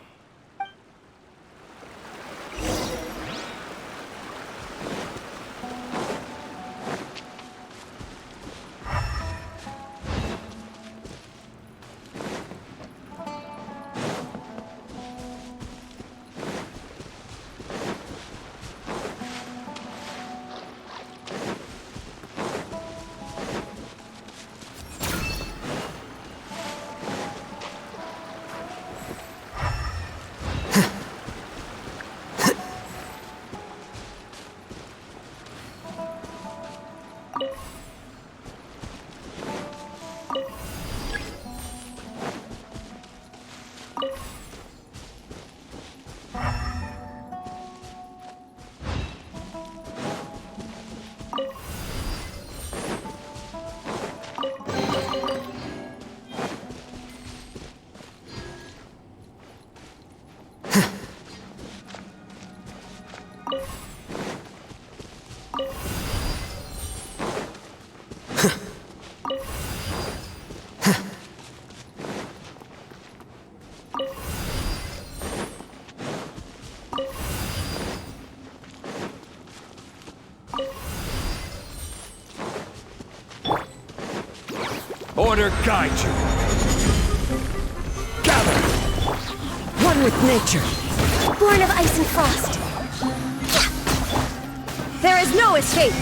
order guide you. Gather! One with nature. Born of ice and frost. There is no escape.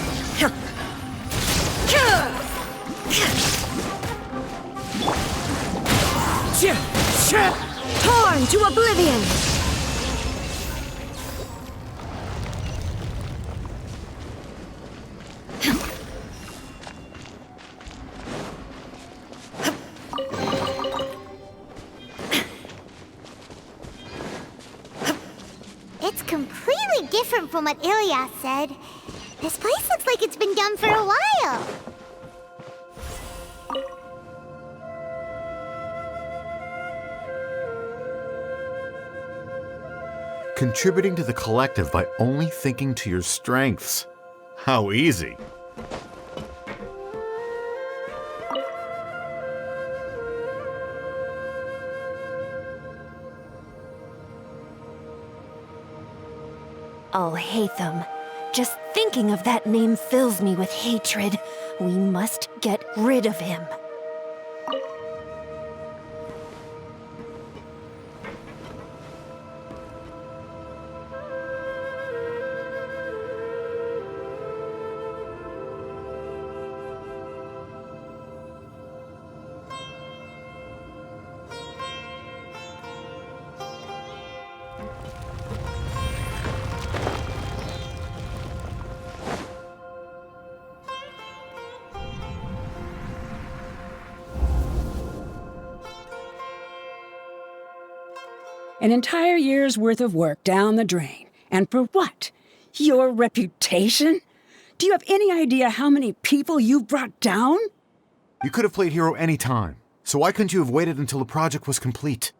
Torn to oblivion. It's completely different from what Ilyas said. This place looks like it's been done for a while. Contributing to the collective by only thinking to your strengths. How easy. Alhaitham. Just thinking of that name fills me with hatred. We must get rid of him. An entire year's worth of work down the drain. And for what? Your reputation? Do you have any idea how many people you've brought down? You could have played hero any time, so why couldn't you have waited until the project was complete?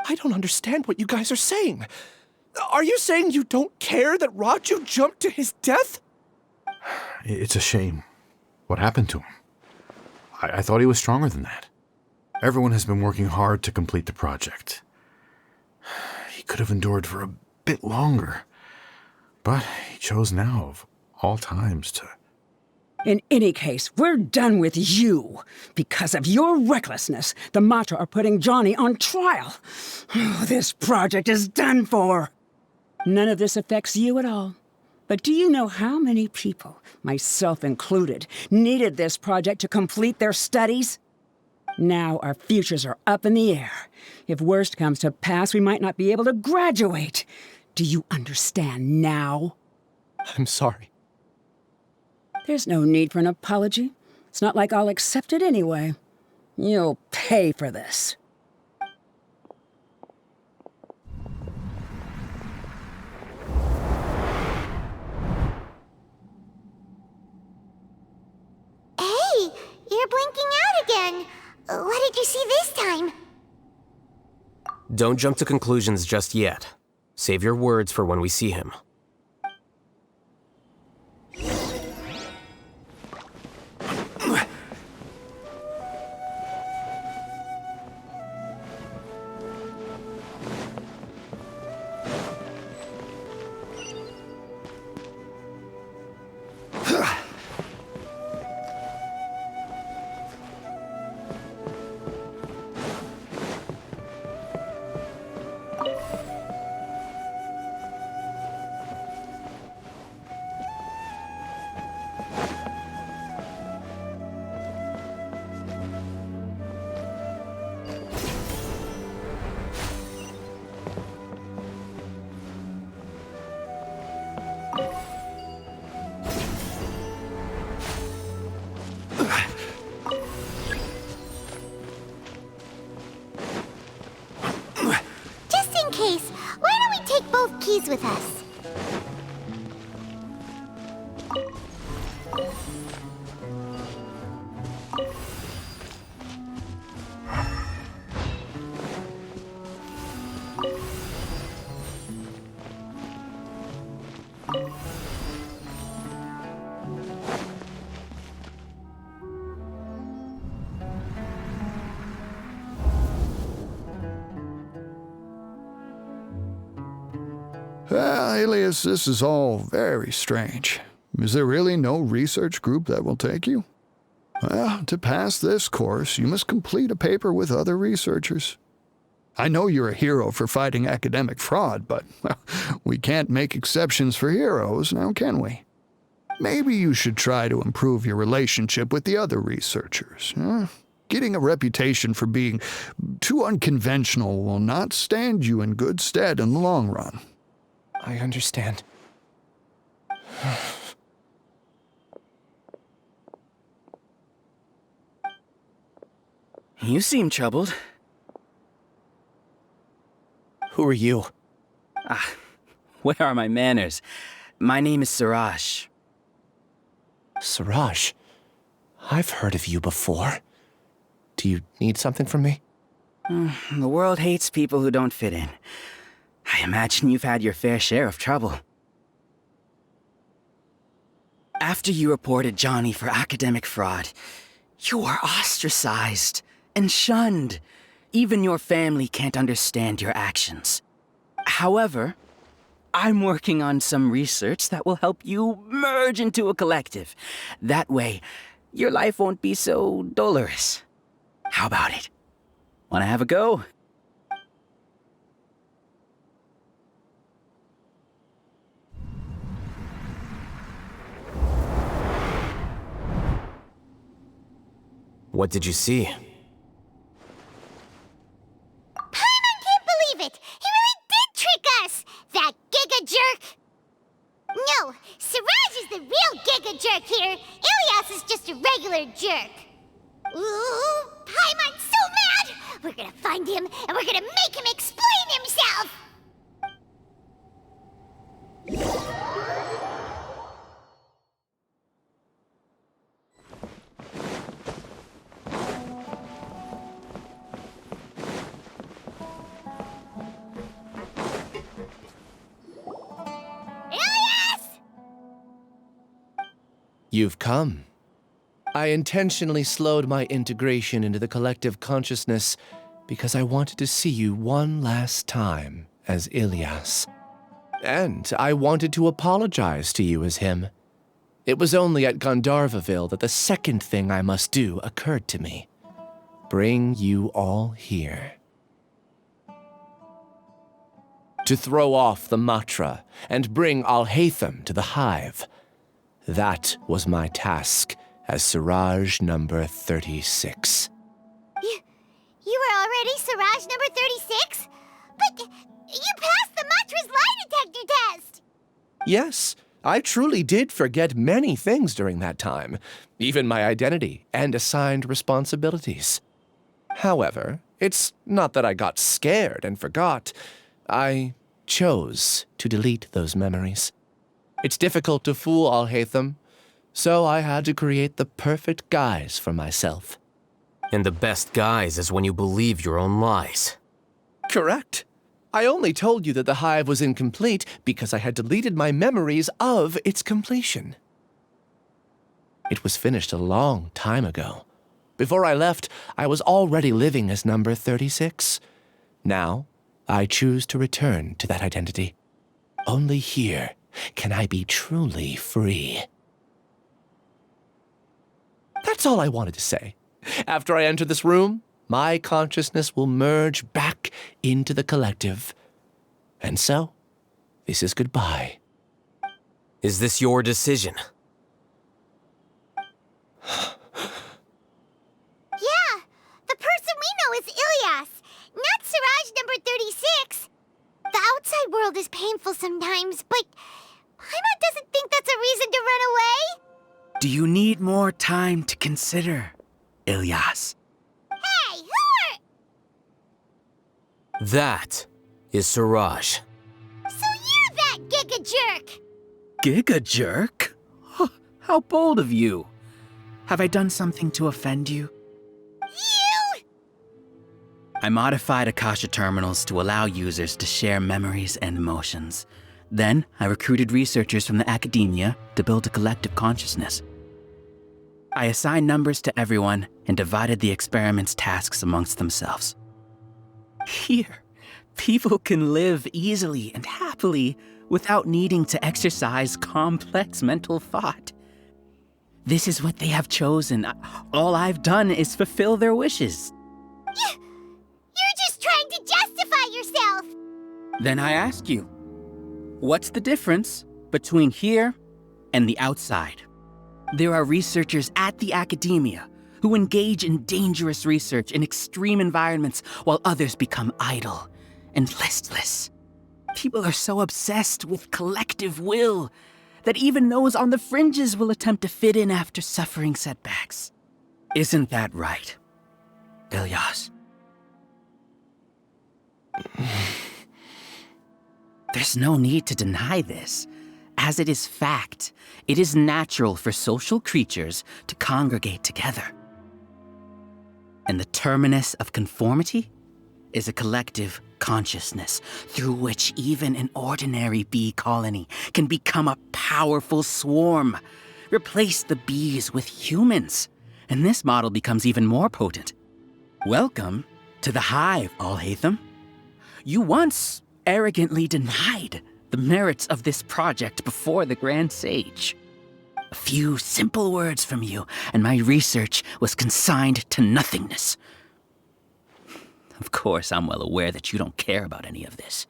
I don't understand what you guys are saying. Are you saying you don't care that Raju jumped to his death? It's a shame. What happened to him? I thought he was stronger than that. Everyone has been working hard to complete the project. He could have endured for a bit longer, but he chose now, of all times, to... In any case, we're done with you. Because of your recklessness, the Matra are putting Johnny on trial. This project is done for. None of this affects you at all. But do you know how many people, myself included, needed this project to complete their studies? Now our futures are up in the air. If worst comes to pass, we might not be able to graduate. Do you understand now? I'm sorry. There's no need for an apology. It's not like I'll accept it anyway. You'll pay for this. Hey, you're blinking out again. What did you see this time? Don't jump to conclusions just yet. Save your words for when we see him. keys with us. Alias, this is all very strange. Is there really no research group that will take you? Well, to pass this course, you must complete a paper with other researchers. I know you're a hero for fighting academic fraud, but well, we can't make exceptions for heroes, now can we? Maybe you should try to improve your relationship with the other researchers. Getting a reputation for being too unconventional will not stand you in good stead in the long run. I understand. You seem troubled. Who are you? Where are my manners? My name is Suraj. Suraj? I've heard of you before. Do you need something from me? The world hates people who don't fit in. I imagine you've had your fair share of trouble. After you reported Johnny for academic fraud, you were ostracized and shunned. Even your family can't understand your actions. However, I'm working on some research that will help you merge into a collective. That way, your life won't be so dolorous. How about it? Wanna have a go? What did you see? Paimon can't believe it! He really did trick us! That giga jerk! No, Siraj is the real giga jerk here. Ilias is just a regular jerk. Ooh, Paimon's so mad! We're gonna find him and we're gonna make him explain himself! You've come. I intentionally slowed my integration into the collective consciousness because I wanted to see you one last time as Ilias. And I wanted to apologize to you as him. It was only at Gandharvaville that the second thing I must do occurred to me. Bring you all here. To throw off the Matra and bring Alhaitham to the hive. That was my task as Siraj number 36. You were already Siraj number 36? But you passed the Matra's lie detector test! Yes, I truly did forget many things during that time, even my identity and assigned responsibilities. However, it's not that I got scared and forgot. I chose to delete those memories. It's difficult to fool Alhaitham, so I had to create the perfect guise for myself. And the best guise is when you believe your own lies. Correct. I only told you that the hive was incomplete because I had deleted my memories of its completion. It was finished a long time ago. Before I left, I was already living as number 36. Now, I choose to return to that identity. Only here can I be truly free. That's all I wanted to say. After I enter this room, my consciousness will merge back into the collective. And so, this is goodbye. Is this your decision? Yeah, the person we know is Ilias, not Siraj number 36. The outside world is painful sometimes, but Paimon doesn't think that's a reason to run away. Do you need more time to consider, Ilias? Hey, who are... That is Siraj. So you're that giga jerk! Giga jerk? Oh, how bold of you. Have I done something to offend you? You! I modified Akasha terminals to allow users to share memories and emotions. Then, I recruited researchers from the academia to build a collective consciousness. I assigned numbers to everyone and divided the experiment's tasks amongst themselves. Here, people can live easily and happily without needing to exercise complex mental thought. This is what they have chosen. All I've done is fulfill their wishes. You're just trying to justify yourself! Then I ask you, what's the difference between here and the outside? There are researchers at the academia who engage in dangerous research in extreme environments while others become idle and listless. People are so obsessed with collective will that even those on the fringes will attempt to fit in after suffering setbacks. Isn't that right, Ilyas? There's no need to deny this, as it is fact. It is natural for social creatures to congregate together. And the terminus of conformity is a collective consciousness through which even an ordinary bee colony can become a powerful swarm. Replace the bees with humans, and this model becomes even more potent. Welcome to the hive, Alhaitham. You once arrogantly denied the merits of this project before the Grand Sage. A few simple words from you, and my research was consigned to nothingness. Of course, I'm well aware that you don't care about any of this.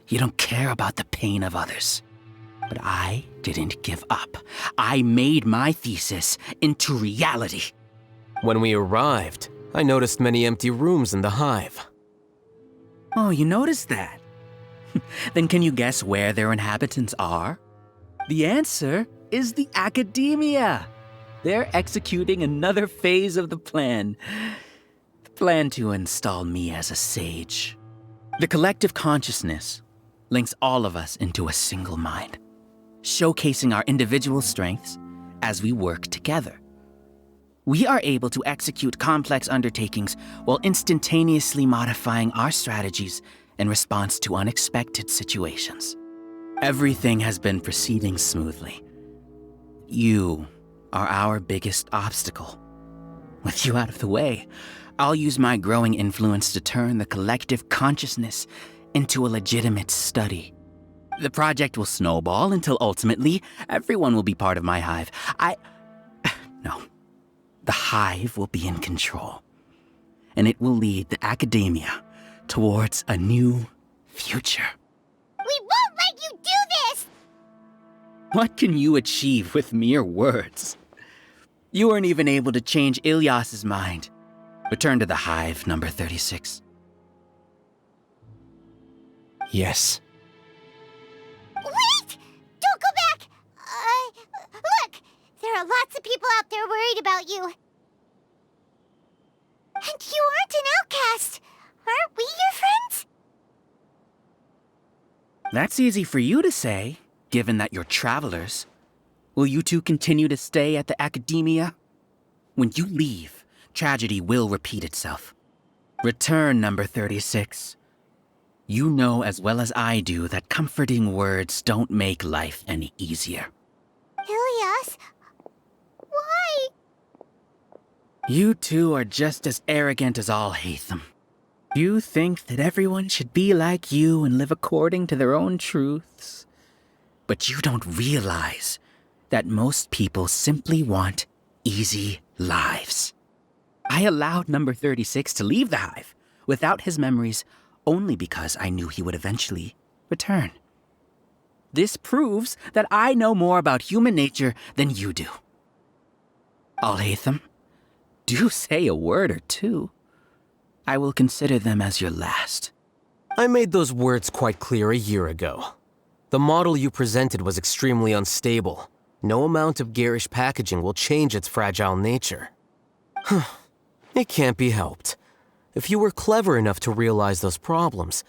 You don't care about the pain of others. But I didn't give up. I made my thesis into reality. When we arrived, I noticed many empty rooms in the hive. Oh, you noticed that? Then can you guess where their inhabitants are? The answer is the academia. They're executing another phase of the plan. The plan to install me as a sage. The collective consciousness links all of us into a single mind, showcasing our individual strengths as we work together. We are able to execute complex undertakings while instantaneously modifying our strategies in response to unexpected situations. Everything has been proceeding smoothly. You are our biggest obstacle. With you out of the way, I'll use my growing influence to turn the collective consciousness into a legitimate study. The project will snowball until ultimately everyone will be part of my hive. No. The hive will be in control, and it will lead the academia towards a new future. We won't let you do this! What can you achieve with mere words? You weren't even able to change Ilyas's mind. Return to the hive, number 36. Yes. Wait! Don't go back! Look! There are lots of people out there worried about you. And you aren't an outcast. Aren't we your friends? That's easy for you to say, given that you're travelers. Will you two continue to stay at the academia? When you leave, tragedy will repeat itself. Return, number 36. You know as well as I do that comforting words don't make life any easier. Ilyas, why? You two are just as arrogant as Alhaitham. You think that everyone should be like you and live according to their own truths. But you don't realize that most people simply want easy lives. I allowed number 36 to leave the hive without his memories only because I knew he would eventually return. This proves that I know more about human nature than you do. Alhaitham, do say a word or two. I will consider them as your last. I made those words quite clear a year ago. The model you presented was extremely unstable. No amount of garish packaging will change its fragile nature. It can't be helped. If you were clever enough to realize those problems,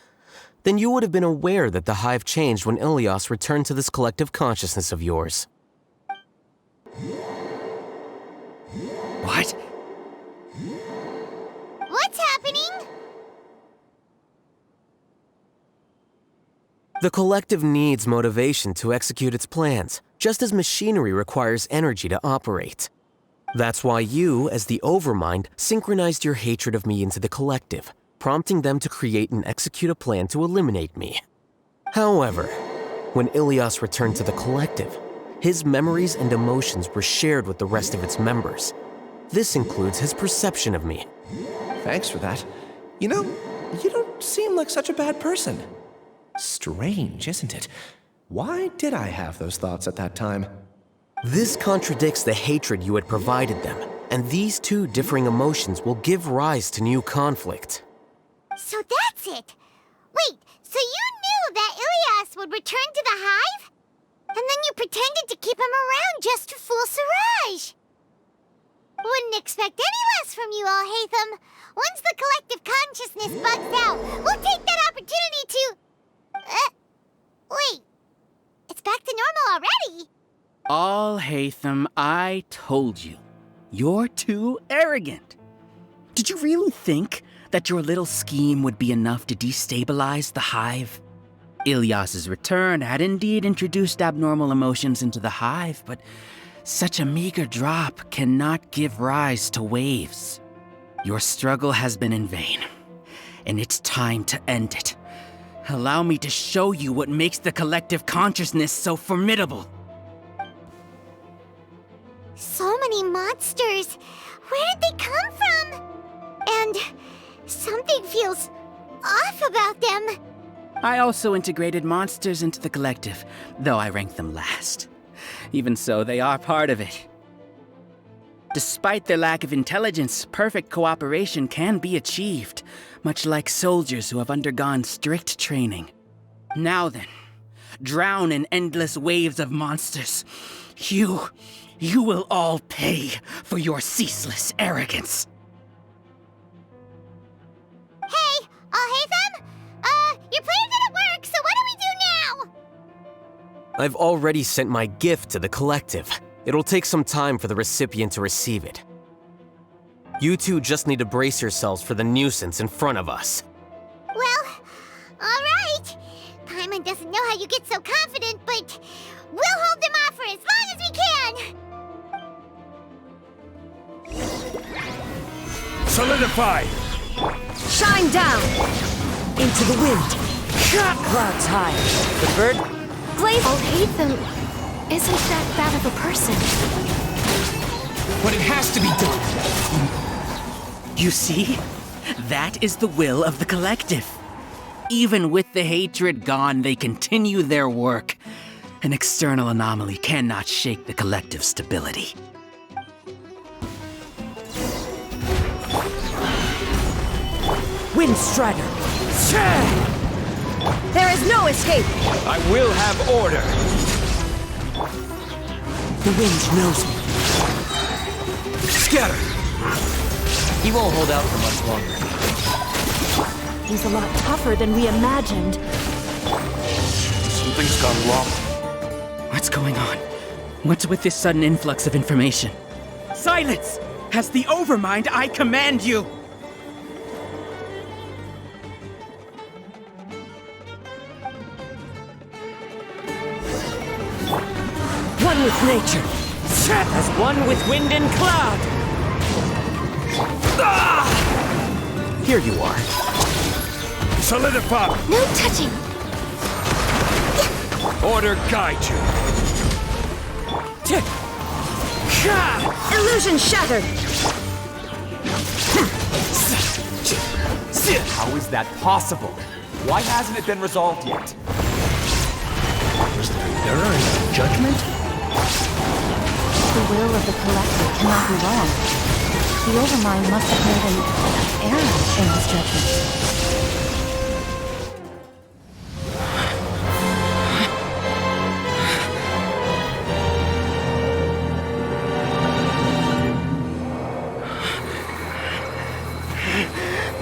then you would have been aware that the hive changed when Ilyas returned to this collective consciousness of yours. What? What's happening? The collective needs motivation to execute its plans, just as machinery requires energy to operate. That's why you, as the Overmind, synchronized your hatred of me into the collective, prompting them to create and execute a plan to eliminate me. However, when Ilyas returned to the collective, his memories and emotions were shared with the rest of its members. This includes his perception of me. Thanks for that. You know, you don't seem like such a bad person. Strange, isn't it? Why did I have those thoughts at that time? This contradicts the hatred you had provided them, and these two differing emotions will give rise to new conflict. So that's it! Wait, so you knew that Ilyas would return to the hive? And then you pretended to keep him around just to fool Siraj! Wouldn't expect any less from you, Alhaitham. Once the collective consciousness bugs out, we'll take that opportunity to... wait. It's back to normal already. Alhaitham, I told you. You're too arrogant. Did you really think that your little scheme would be enough to destabilize the hive? Ilyas's return had indeed introduced abnormal emotions into the hive, but such a meager drop cannot give rise to waves. Your struggle has been in vain, and it's time to end it. Allow me to show you what makes the collective consciousness so formidable. So many monsters. Where did they come from? And something feels off about them. I also integrated monsters into the collective, though I ranked them last. Even so, they are part of it. Despite their lack of intelligence, perfect cooperation can be achieved, much like soldiers who have undergone strict training. Now then, drown in endless waves of monsters. You will all pay for your ceaseless arrogance. Hey, Alhaitham? Your plan didn't work, so what do we do now? I've already sent my gift to the collective. It'll take some time for the recipient to receive it. You two just need to brace yourselves for the nuisance in front of us. Well, alright. Paimon doesn't know how you get so confident, but we'll hold them off for as long as we can. Solidify! Shine down! Into the wind. Clouds high. The bird? Blaze Alhaitham isn't that bad of a person. But it has to be done. You see? That is the will of the collective. Even with the hatred gone, they continue their work. An external anomaly cannot shake the collective's stability. Windstrider! There is no escape! I will have order! The wind knows me. Scatter! He won't hold out for much longer. He's a lot tougher than we imagined. Something's gone wrong. What's going on? What's with this sudden influx of information? Silence! As the Overmind, I command you! One with nature, as one with wind and cloud. Here you are. Solidify! No touching! Order guide you. Illusion shattered! How is that possible? Why hasn't it been resolved yet? Was there an error in judgment? The will of the collective cannot be wrong. The Overmind must have made an error in his judgment.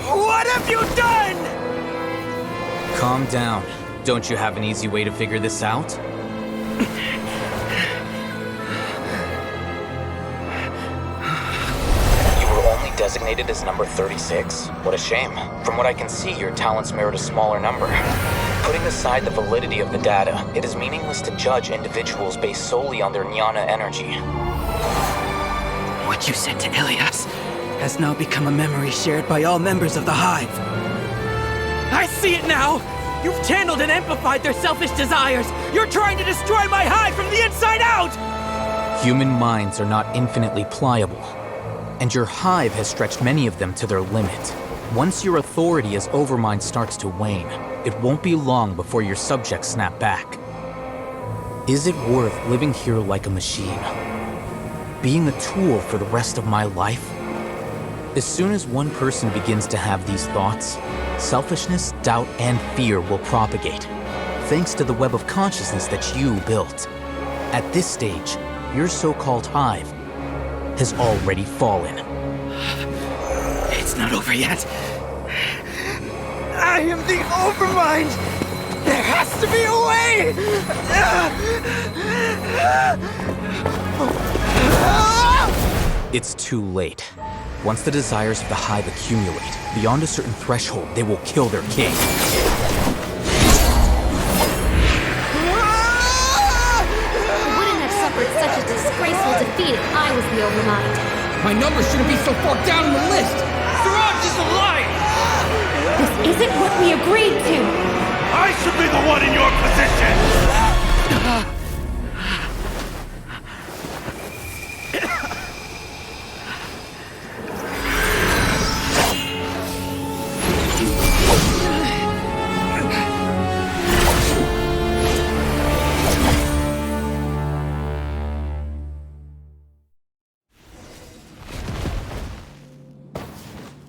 What have you done? Calm down. Don't you have an easy way to figure this out? You were only designated as number 36? What a shame. From what I can see, your talents merit a smaller number. Putting aside the validity of the data, it is meaningless to judge individuals based solely on their jnana energy. What you said to Ilyas has now become a memory shared by all members of the Hive. I see it now! You've channeled and amplified their selfish desires! You're trying to destroy my hive from the inside out! Human minds are not infinitely pliable, and your hive has stretched many of them to their limit. Once your authority as Overmind starts to wane, it won't be long before your subjects snap back. Is it worth living here like a machine? Being a tool for the rest of my life? As soon as one person begins to have these thoughts, selfishness, doubt, and fear will propagate, thanks to the web of consciousness that you built. At this stage, your so-called hive has already fallen. It's not over yet. I am the Overmind! There has to be a way! It's too late. Once the desires of the hive accumulate, beyond a certain threshold, they will kill their king. I wouldn't have suffered such a disgraceful defeat if I was the Overmind. My number shouldn't be so far down on the list! Siraj is a liar! This isn't what we agreed to! I should be the one in your position!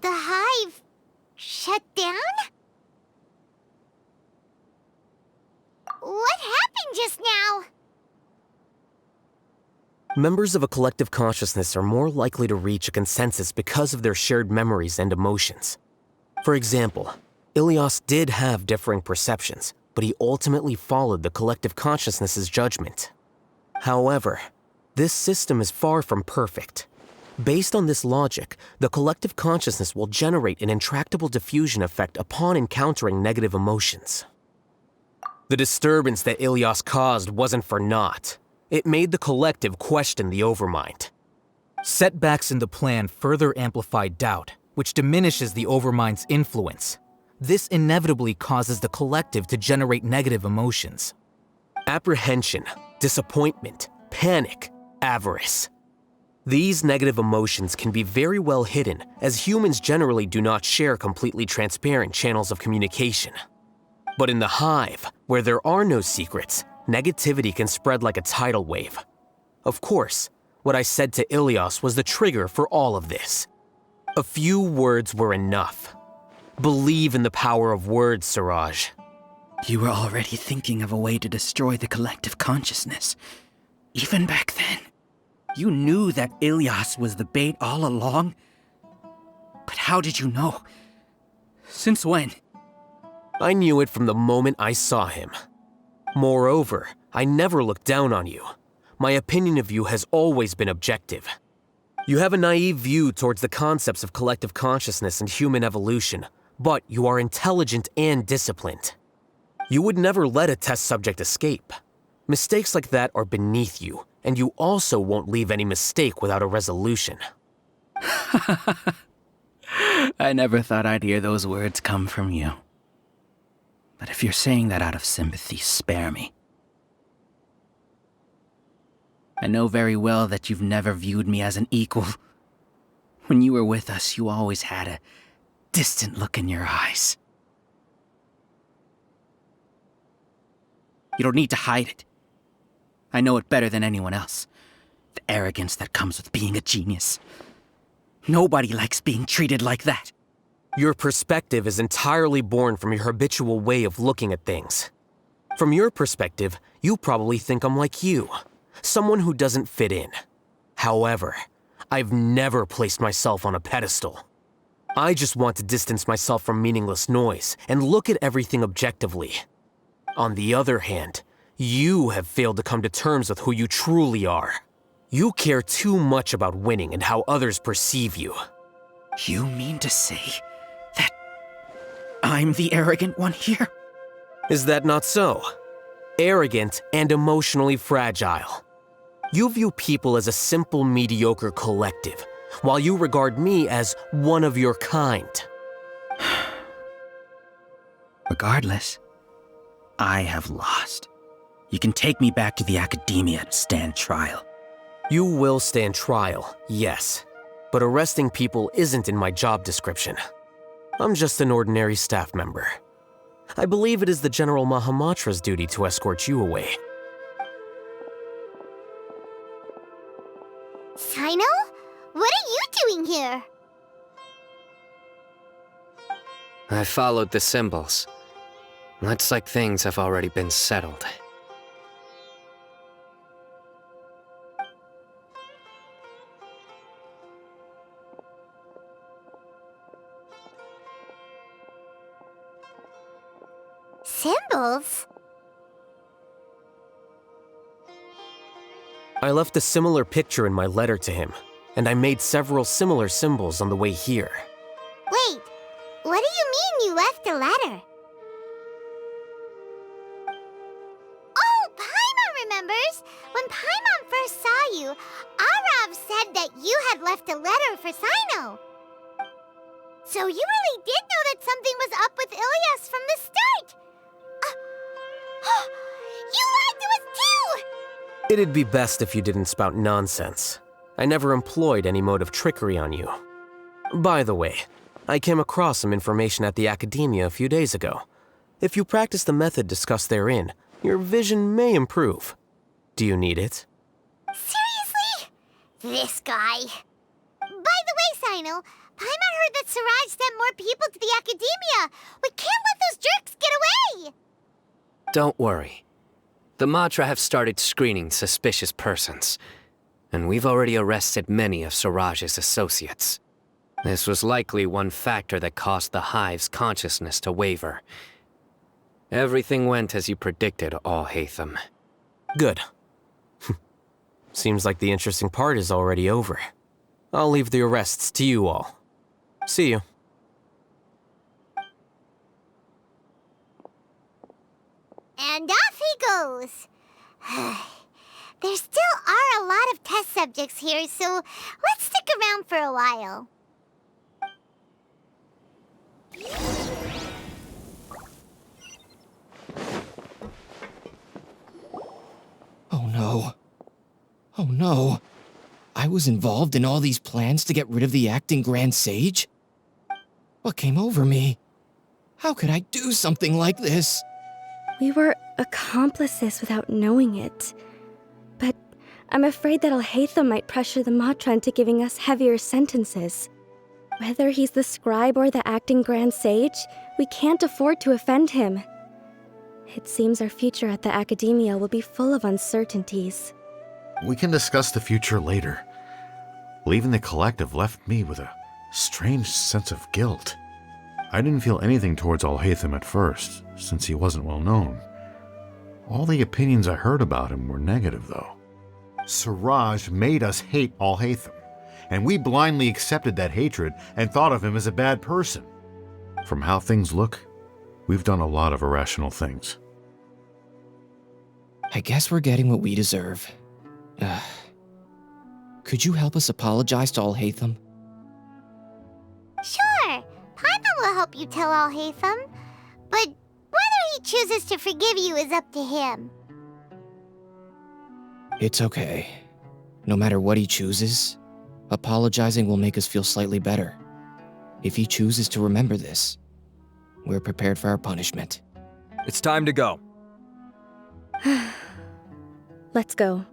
The hive shut down? What happened just now? Members of a collective consciousness are more likely to reach a consensus because of their shared memories and emotions. For example, Ilias did have differing perceptions, but he ultimately followed the collective consciousness's judgment. However, this system is far from perfect. Based on this logic, the collective consciousness will generate an intractable diffusion effect upon encountering negative emotions. The disturbance that Ilias caused wasn't for naught. It made the collective question the Overmind. Setbacks in the plan further amplified doubt, which diminishes the Overmind's influence. This inevitably causes the collective to generate negative emotions. Apprehension, disappointment, panic, avarice. These negative emotions can be very well hidden, as humans generally do not share completely transparent channels of communication. But in the hive, where there are no secrets, negativity can spread like a tidal wave. Of course, what I said to Ilias was the trigger for all of this. A few words were enough. Believe in the power of words, Siraj. You were already thinking of a way to destroy the collective consciousness. Even back then. You knew that Ilias was the bait all along? But how did you know? Since when? I knew it from the moment I saw him. Moreover, I never looked down on you. My opinion of you has always been objective. You have a naive view towards the concepts of collective consciousness and human evolution, but you are intelligent and disciplined. You would never let a test subject escape. Mistakes like that are beneath you, and you also won't leave any mistake without a resolution. I never thought I'd hear those words come from you. But if you're saying that out of sympathy, spare me. I know very well that you've never viewed me as an equal. When you were with us, you always had a distant look in your eyes. You don't need to hide it. I know it better than anyone else. The arrogance that comes with being a genius. Nobody likes being treated like that. Your perspective is entirely born from your habitual way of looking at things. From your perspective, you probably think I'm like you, someone who doesn't fit in. However, I've never placed myself on a pedestal. I just want to distance myself from meaningless noise and look at everything objectively. On the other hand, you have failed to come to terms with who you truly are. You care too much about winning and how others perceive you. You mean to say that I'm the arrogant one here? Is that not so? Arrogant and emotionally fragile. You view people as a simple, mediocre collective, while you regard me as one of your kind. Regardless, I have lost. You can take me back to the academia to stand trial. You will stand trial, yes. But arresting people isn't in my job description. I'm just an ordinary staff member. I believe it is the General Mahamatra's duty to escort you away. Sino? What are you doing here? I followed the symbols. Looks like things have already been settled. Symbols? I left a similar picture in my letter to him, and I made several similar symbols on the way here. Wait, what do you mean you left a letter? Oh, Paimon remembers! When Paimon first saw you, Arav said that you had left a letter for Sino. So you really did know that something was up with Ilyas from the start! You lied to us too! It'd be best if you didn't spout nonsense. I never employed any mode of trickery on you. By the way, I came across some information at the Academia a few days ago. If you practice the method discussed therein, your vision may improve. Do you need it? Seriously? This guy. By the way, Sino, Paimon heard that Siraj sent more people to the Academia. We can't let those jerks get away! Don't worry. The Matra have started screening suspicious persons, and we've already arrested many of Siraj's associates. This was likely one factor that caused the Hive's consciousness to waver. Everything went as you predicted, Alhaitham. Good. Seems like the interesting part is already over. I'll leave the arrests to you all. See you. And off he goes. There still are a lot of test subjects here, so let's stick around for a while. Oh no. Oh no. I was involved in all these plans to get rid of the acting Grand Sage? What came over me? How could I do something like this? We were accomplices without knowing it. But I'm afraid that Alhaitham might pressure the Matra into giving us heavier sentences. Whether he's the scribe or the acting Grand Sage, we can't afford to offend him. It seems our future at the Academia will be full of uncertainties. We can discuss the future later. Leaving the collective left me with a strange sense of guilt. I didn't feel anything towards Alhaitham at first, since he wasn't well known. All the opinions I heard about him were negative, though. Siraj made us hate Alhaitham, and we blindly accepted that hatred and thought of him as a bad person. From how things look, we've done a lot of irrational things. I guess we're getting what we deserve. Could you help us apologize to Alhaitham? Sure, Paimon will help you tell Alhaitham, but whether he chooses to forgive you is up to him. It's okay. No matter what he chooses, apologizing will make us feel slightly better. If he chooses to remember this, we're prepared for our punishment. It's time to go. Let's go.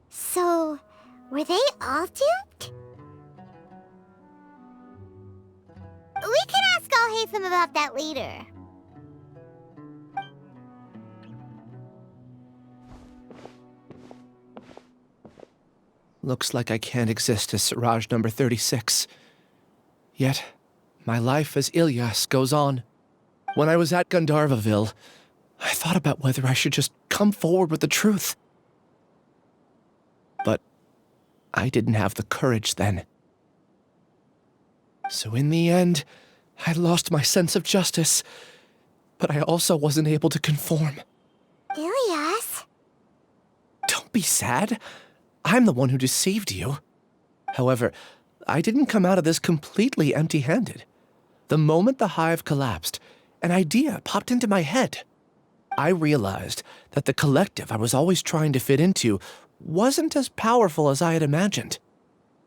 So, were they all duped? We can ask Alhaitham about that later. Looks like I can't exist as Siraj number 36. Yet, my life as Ilyas goes on. When I was at Gandharvaville, I thought about whether I should just come forward with the truth. But I didn't have the courage then. So in the end, I lost my sense of justice, but I also wasn't able to conform. Ilyas? Don't be sad. I'm the one who deceived you. However, I didn't come out of this completely empty-handed. The moment the hive collapsed, an idea popped into my head. I realized that the collective I was always trying to fit into wasn't as powerful as I had imagined.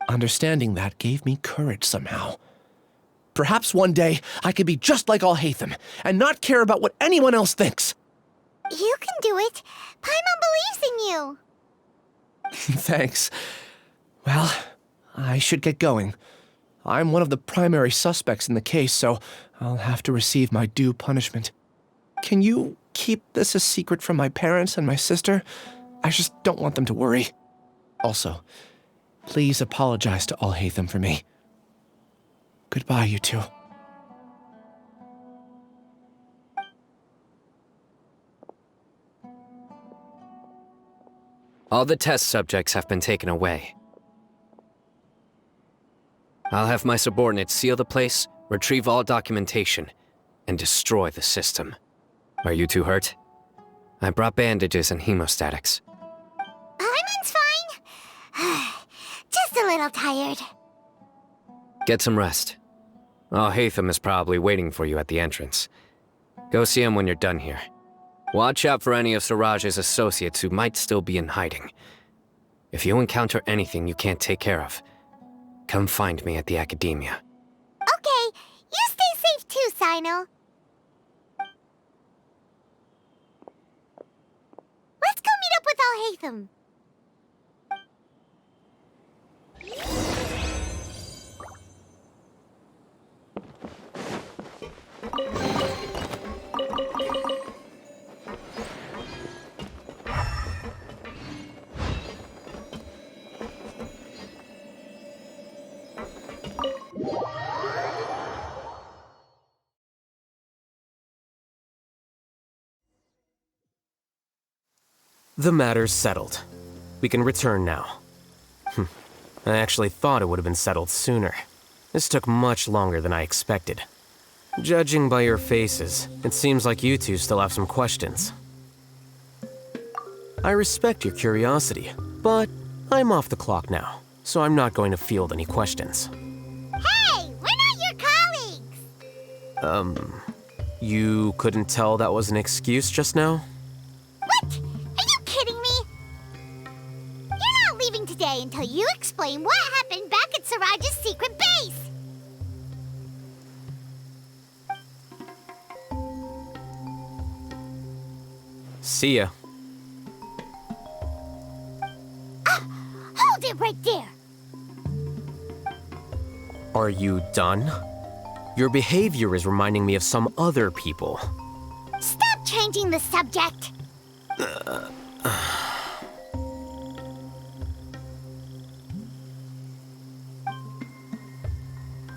Understanding that gave me courage somehow. Perhaps one day I could be just like Alhaitham and not care about what anyone else thinks. You can do it. Paimon believes in you. Thanks. Well, I should get going. I'm one of the primary suspects in the case, so I'll have to receive my due punishment. Can you keep this a secret from my parents and my sister? I just don't want them to worry. Also, please apologize to Alhaitham for me. Goodbye, you two. All the test subjects have been taken away. I'll have my subordinates seal the place, retrieve all documentation, and destroy the system. Are you two hurt? I brought bandages and hemostatics. Paimon's fine. Just a little tired. Get some rest. Alhaitham is probably waiting for you at the entrance. Go see him when you're done here. Watch out for any of Siraj's associates who might still be in hiding. If you encounter anything you can't take care of, come find me at the academia. Okay, you stay safe too, Sino. Let's go meet up with Alhaitham. The matter's settled. We can return now. I actually thought it would have been settled sooner. This took much longer than I expected. Judging by your faces, it seems like you two still have some questions. I respect your curiosity, but I'm off the clock now, so I'm not going to field any questions. Hey, we're not your colleagues! You couldn't tell that was an excuse just now? What? Are you kidding me? You're not leaving today until you explain what happened back at Siraj's secret base! See ya. Hold it right there! Are you done? Your behavior is reminding me of some other people. Stop changing the subject!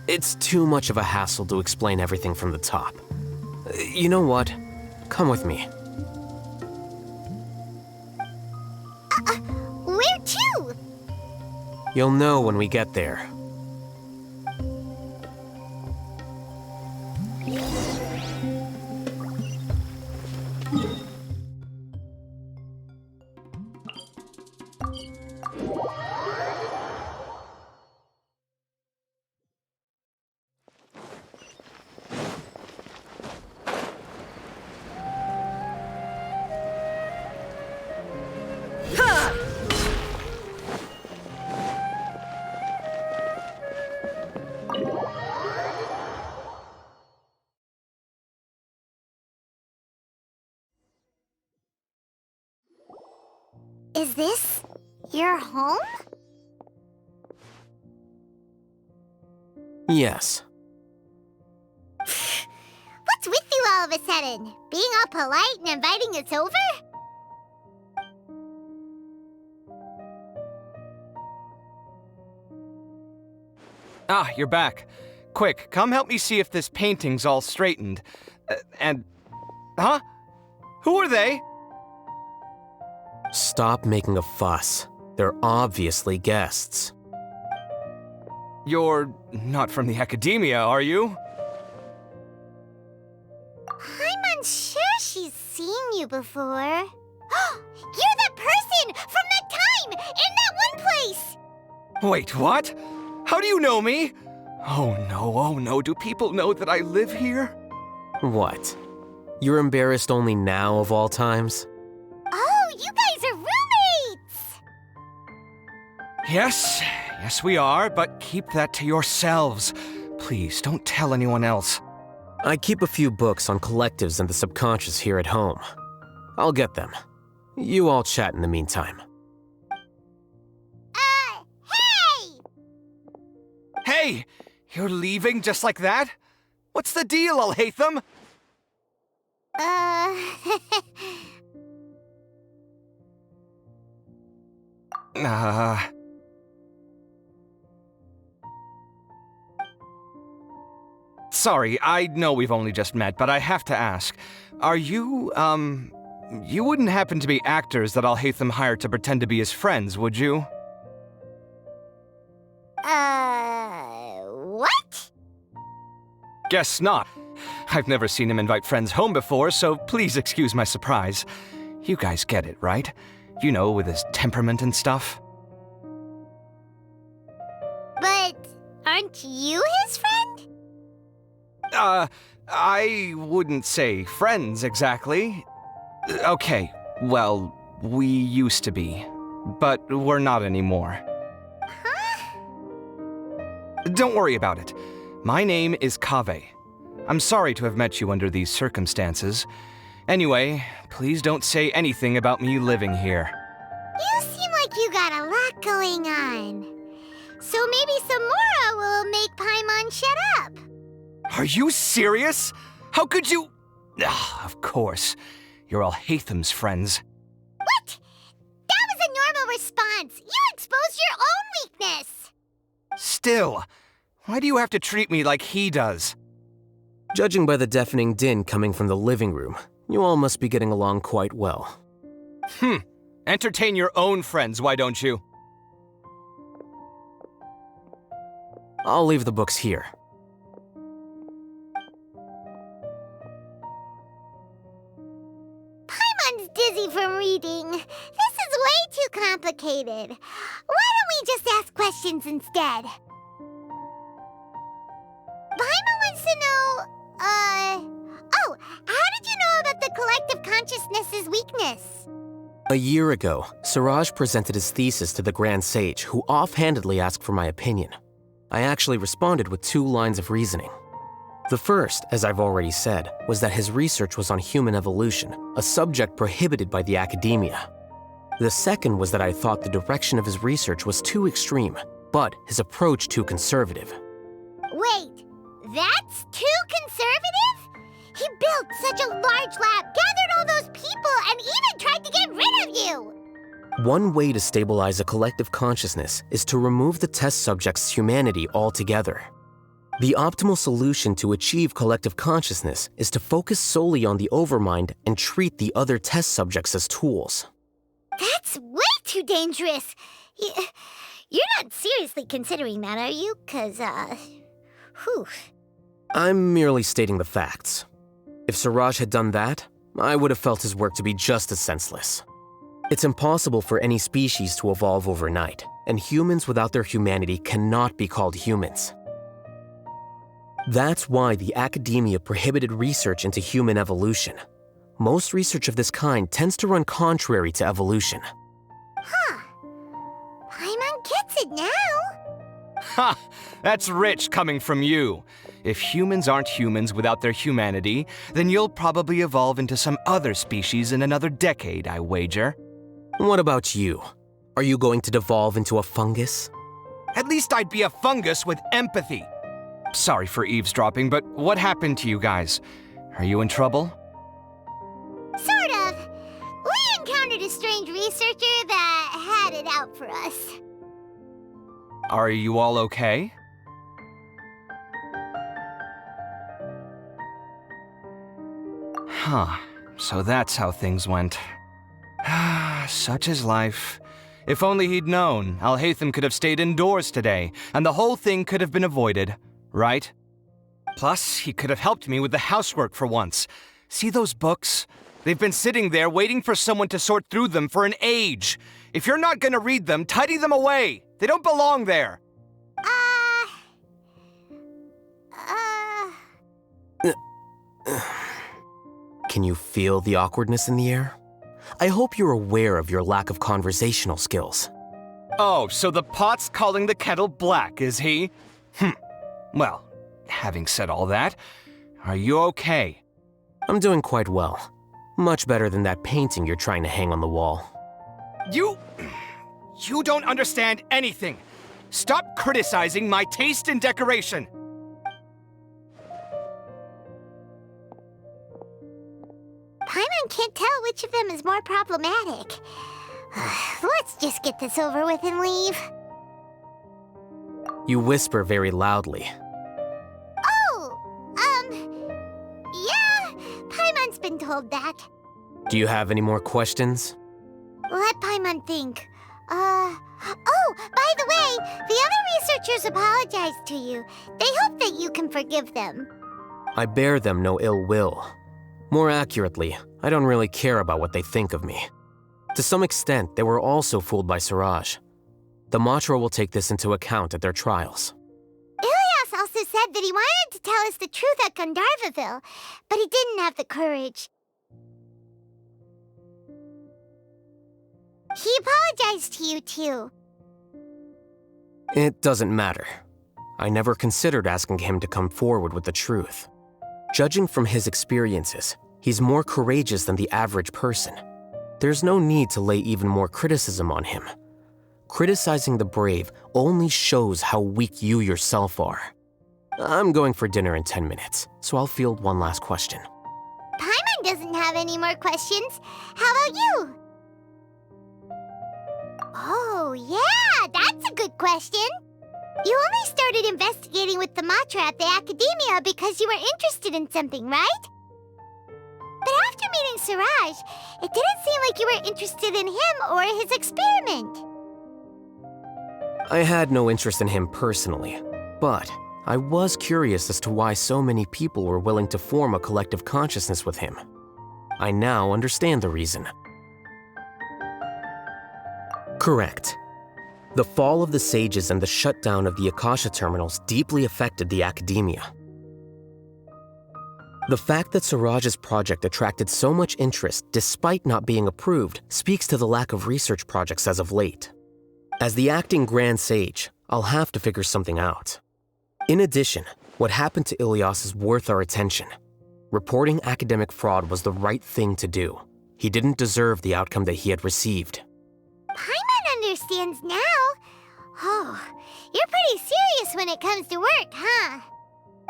It's too much of a hassle to explain everything from the top. You know what? Come with me. Where to? You'll know when we get there. Is this your home? Yes. What's with you all of a sudden? Being all polite and inviting us over? Ah, you're back. Quick, come help me see if this painting's all straightened. Huh? Who are they? Stop making a fuss. They're obviously guests. You're not from the academia, are you? I'm unsure she's seen you before. You're that person from that time in that one place! Wait, what? How do you know me? oh no, do people know that I live here? What? You're embarrassed only now of all times? Oh, you guys are roommates! Yes we are, but keep that to yourselves. Please, don't tell anyone else. I keep a few books on collectives and the subconscious here at home. I'll get them. You all chat in the meantime. Hey! Hey! You're leaving just like that? What's the deal, Alhaitham? Sorry, I know we've only just met, but I have to ask. Are you, you wouldn't happen to be actors that Alhaitham hired to pretend to be his friends, would you? What? Guess not. I've never seen him invite friends home before, so please excuse my surprise. You guys get it, right? You know, with his temperament and stuff. But aren't you his friend? I wouldn't say friends exactly. Okay, well, we used to be, but we're not anymore. Huh? Don't worry about it. My name is Kaveh. I'm sorry to have met you under these circumstances. Anyway, please don't say anything about me living here. You seem like you got a lot going on. So maybe Samora will make Paimon shut up. Are you serious? How could you? Of course. You're Alhaitham's friends. What? That was a normal response. You exposed your own weakness. Still, why do you have to treat me like he does? Judging by the deafening din coming from the living room, you all must be getting along quite well. Entertain your own friends, why don't you? I'll leave the books here. Paimon's dizzy from reading. This is way too complicated. Why don't we just ask questions instead? Paimon wants to know, oh, how did you know about the collective consciousness's weakness? A year ago, Siraj presented his thesis to the Grand Sage, who offhandedly asked for my opinion. I actually responded with 2 lines of reasoning. The first, as I've already said, was that his research was on human evolution, a subject prohibited by the academia. The second was that I thought the direction of his research was too extreme, but his approach too conservative. Wait, that's too conservative? He built such a large lab, gathered all those people, and even tried to get rid of you! One way to stabilize a collective consciousness is to remove the test subject's humanity altogether. The optimal solution to achieve collective consciousness is to focus solely on the overmind and treat the other test subjects as tools. That's way too dangerous! You're not seriously considering that, are you? 'Cause, whew. I'm merely stating the facts. If Siraj had done that, I would have felt his work to be just as senseless. It's impossible for any species to evolve overnight, and humans without their humanity cannot be called humans. That's why the academia prohibited research into human evolution. Most research of this kind tends to run contrary to evolution. Huh. Paimon gets it now. Ha! That's rich coming from you. If humans aren't humans without their humanity, then you'll probably evolve into some other species in another decade, I wager. What about you? Are you going to devolve into a fungus? At least I'd be a fungus with empathy. Sorry for eavesdropping, but what happened to you guys? Are you in trouble? Sort of. We encountered a strange researcher that had it out for us. Are you all okay? Huh. So that's how things went. Such is life. If only he'd known, Alhaitham could have stayed indoors today, and the whole thing could have been avoided, right? Plus, he could have helped me with the housework for once. See those books? They've been sitting there waiting for someone to sort through them for an age. If you're not gonna read them, tidy them away. They don't belong there. Can you feel the awkwardness in the air? I hope you're aware of your lack of conversational skills. Oh, so the pot's calling the kettle black, is he? Well, having said all that, are you okay? I'm doing quite well. Much better than that painting you're trying to hang on the wall. You don't understand anything. Stop criticizing my taste in decoration. Paimon can't tell which of them is more problematic. Let's just get this over with and leave. You whisper very loudly. Yeah, Paimon's been told that. Do you have any more questions? Let Paimon think. Oh, by the way, the other researchers apologized to you. They hope that you can forgive them. I bear them no ill will. More accurately, I don't really care about what they think of me. To some extent, they were also fooled by Siraj. The Matra will take this into account at their trials. Ilias also said that he wanted to tell us the truth at Gandharvaville, but he didn't have the courage. He apologized to you, too. It doesn't matter. I never considered asking him to come forward with the truth. Judging from his experiences, he's more courageous than the average person. There's no need to lay even more criticism on him. Criticizing the brave only shows how weak you yourself are. I'm going for dinner in 10 minutes, so I'll field one last question. Paimon doesn't have any more questions. How about you? Oh, yeah, that's a good question. You only started investigating with the Matra at the Academia because you were interested in something, right? But after meeting Siraj, it didn't seem like you were interested in him or his experiment. I had no interest in him personally, but I was curious as to why so many people were willing to form a collective consciousness with him. I now understand the reason. Correct. The fall of the sages and the shutdown of the Akasha terminals deeply affected the Academia. The fact that Siraj's project attracted so much interest despite not being approved speaks to the lack of research projects as of late. As the acting Grand Sage, I'll have to figure something out. In addition, what happened to Ilias is worth our attention. Reporting academic fraud was the right thing to do. He didn't deserve the outcome that he had received. Paimon understands now. Oh, you're pretty serious when it comes to work, huh?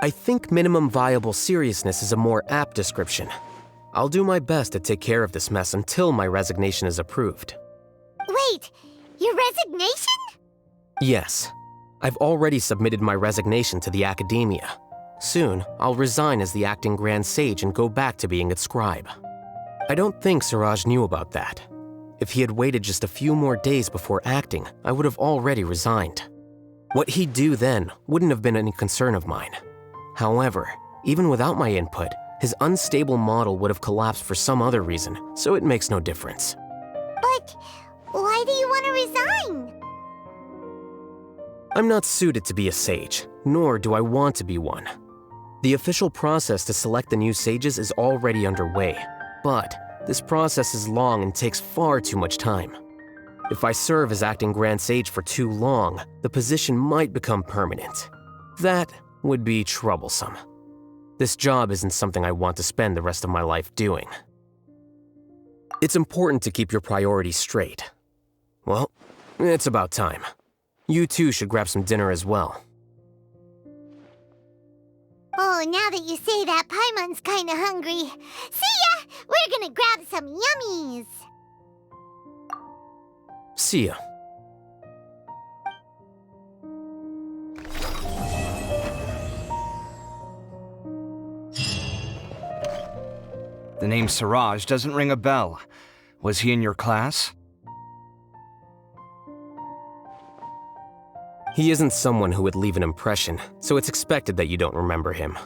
I think minimum viable seriousness is a more apt description. I'll do my best to take care of this mess until my resignation is approved. Wait, your resignation? Yes. I've already submitted my resignation to the Academia. Soon, I'll resign as the acting Grand Sage and go back to being its scribe. I don't think Siraj knew about that. If he had waited just a few more days before acting, I would have already resigned. What he'd do then wouldn't have been any concern of mine. However, even without my input, his unstable model would have collapsed for some other reason, so it makes no difference. But why do you want to resign? I'm not suited to be a sage, nor do I want to be one. The official process to select the new sages is already underway, but this process is long and takes far too much time. If I serve as acting Grand Sage for too long, the position might become permanent. That would be troublesome. This job isn't something I want to spend the rest of my life doing. It's important to keep your priorities straight. Well, it's about time. You too should grab some dinner as well. Oh, now that you say that, Paimon's kinda hungry. See ya! We're gonna grab some yummies! See ya. The name Siraj doesn't ring a bell. Was he in your class? He isn't someone who would leave an impression, so it's expected that you don't remember him.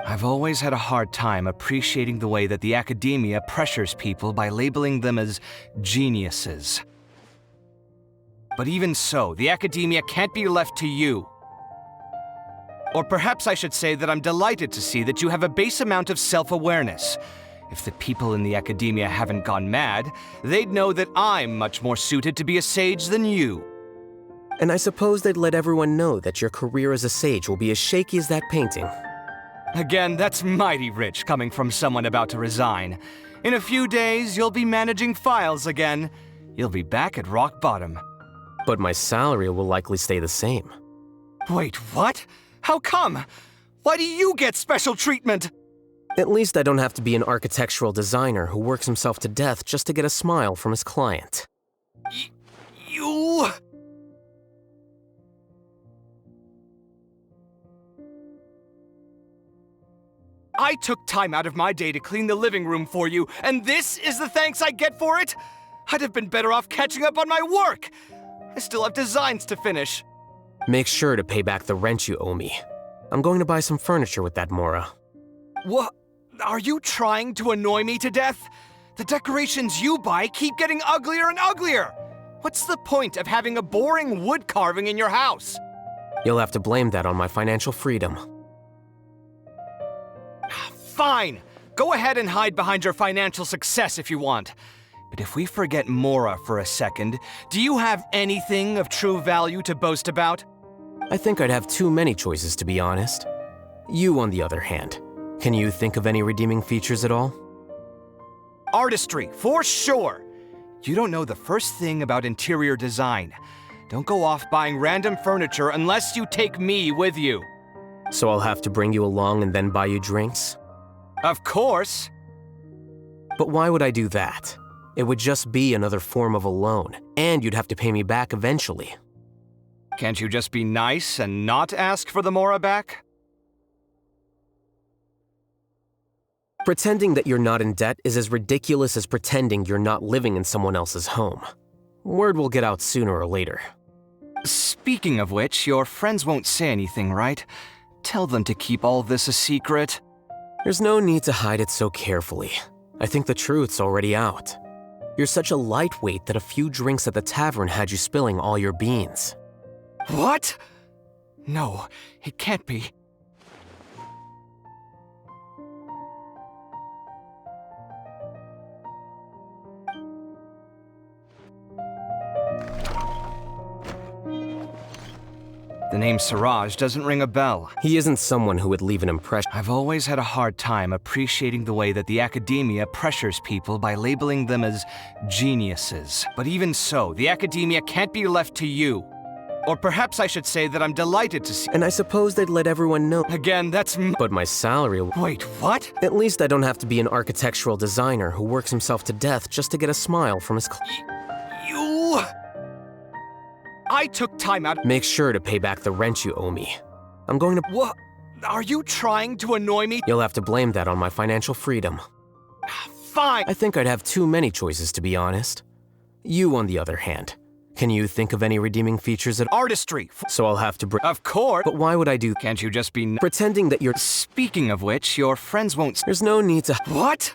I've always had a hard time appreciating the way that the Academia pressures people by labeling them as geniuses. But even so, the Academia can't be left to you. Or perhaps I should say that I'm delighted to see that you have a base amount of self-awareness. If the people in the academia haven't gone mad, they'd know that I'm much more suited to be a sage than you. And I suppose they'd let everyone know that your career as a sage will be as shaky as that painting. Again, that's mighty rich coming from someone about to resign. In a few days, you'll be managing files again. You'll be back at rock bottom. But my salary will likely stay the same. Wait, what? How come? Why do you get special treatment? At least I don't have to be an architectural designer who works himself to death just to get a smile from his client. You... I took time out of my day to clean the living room for you, and this is the thanks I get for it? I'd have been better off catching up on my work. I still have designs to finish. Make sure to pay back the rent you owe me. I'm going to buy some furniture with that, Mora. What? Are you trying to annoy me to death? The decorations you buy keep getting uglier and uglier. What's the point of having a boring wood carving in your house? You'll have to blame that on my financial freedom. Fine. Go ahead and hide behind your financial success if you want. But if we forget Mora for a second, do you have anything of true value to boast about? I think I'd have too many choices, to be honest. You, on the other hand, can you think of any redeeming features at all? Artistry, for sure. You don't know the first thing about interior design. Don't go off buying random furniture unless you take me with you. So I'll have to bring you along and then buy you drinks? Of course. But why would I do that? It would just be another form of a loan, and you'd have to pay me back eventually. Can't you just be nice and not ask for the Mora back? Pretending that you're not in debt is as ridiculous as pretending you're not living in someone else's home. Word will get out sooner or later. Speaking of which, your friends won't say anything, right? Tell them to keep all this a secret. There's no need to hide it so carefully. I think the truth's already out. You're such a lightweight that a few drinks at the tavern had you spilling all your beans. What? No, it can't be. The name Siraj doesn't ring a bell. He isn't someone who would leave an impression. I've always had a hard time appreciating the way that the academia pressures people by labeling them as geniuses. But even so, the academia can't be left to you. Or perhaps I should say that I'm delighted to see— And I suppose they'd let everyone know— Again, that's— But my salary— Wait, what? At least I don't have to be an architectural designer who works himself to death just to get a smile from his You... I took time out— Make sure to pay back the rent you owe me. I'm going to— What? Are you trying to annoy me? You'll have to blame that on my financial freedom. Fine. I think I'd have too many choices, to be honest. You, on the other hand, can you think of any redeeming features at— Artistry. So I'll have to Of course. But why would I do— Can't you just be— Pretending that you're— Speaking of which, your friends won't— There's no need to— What?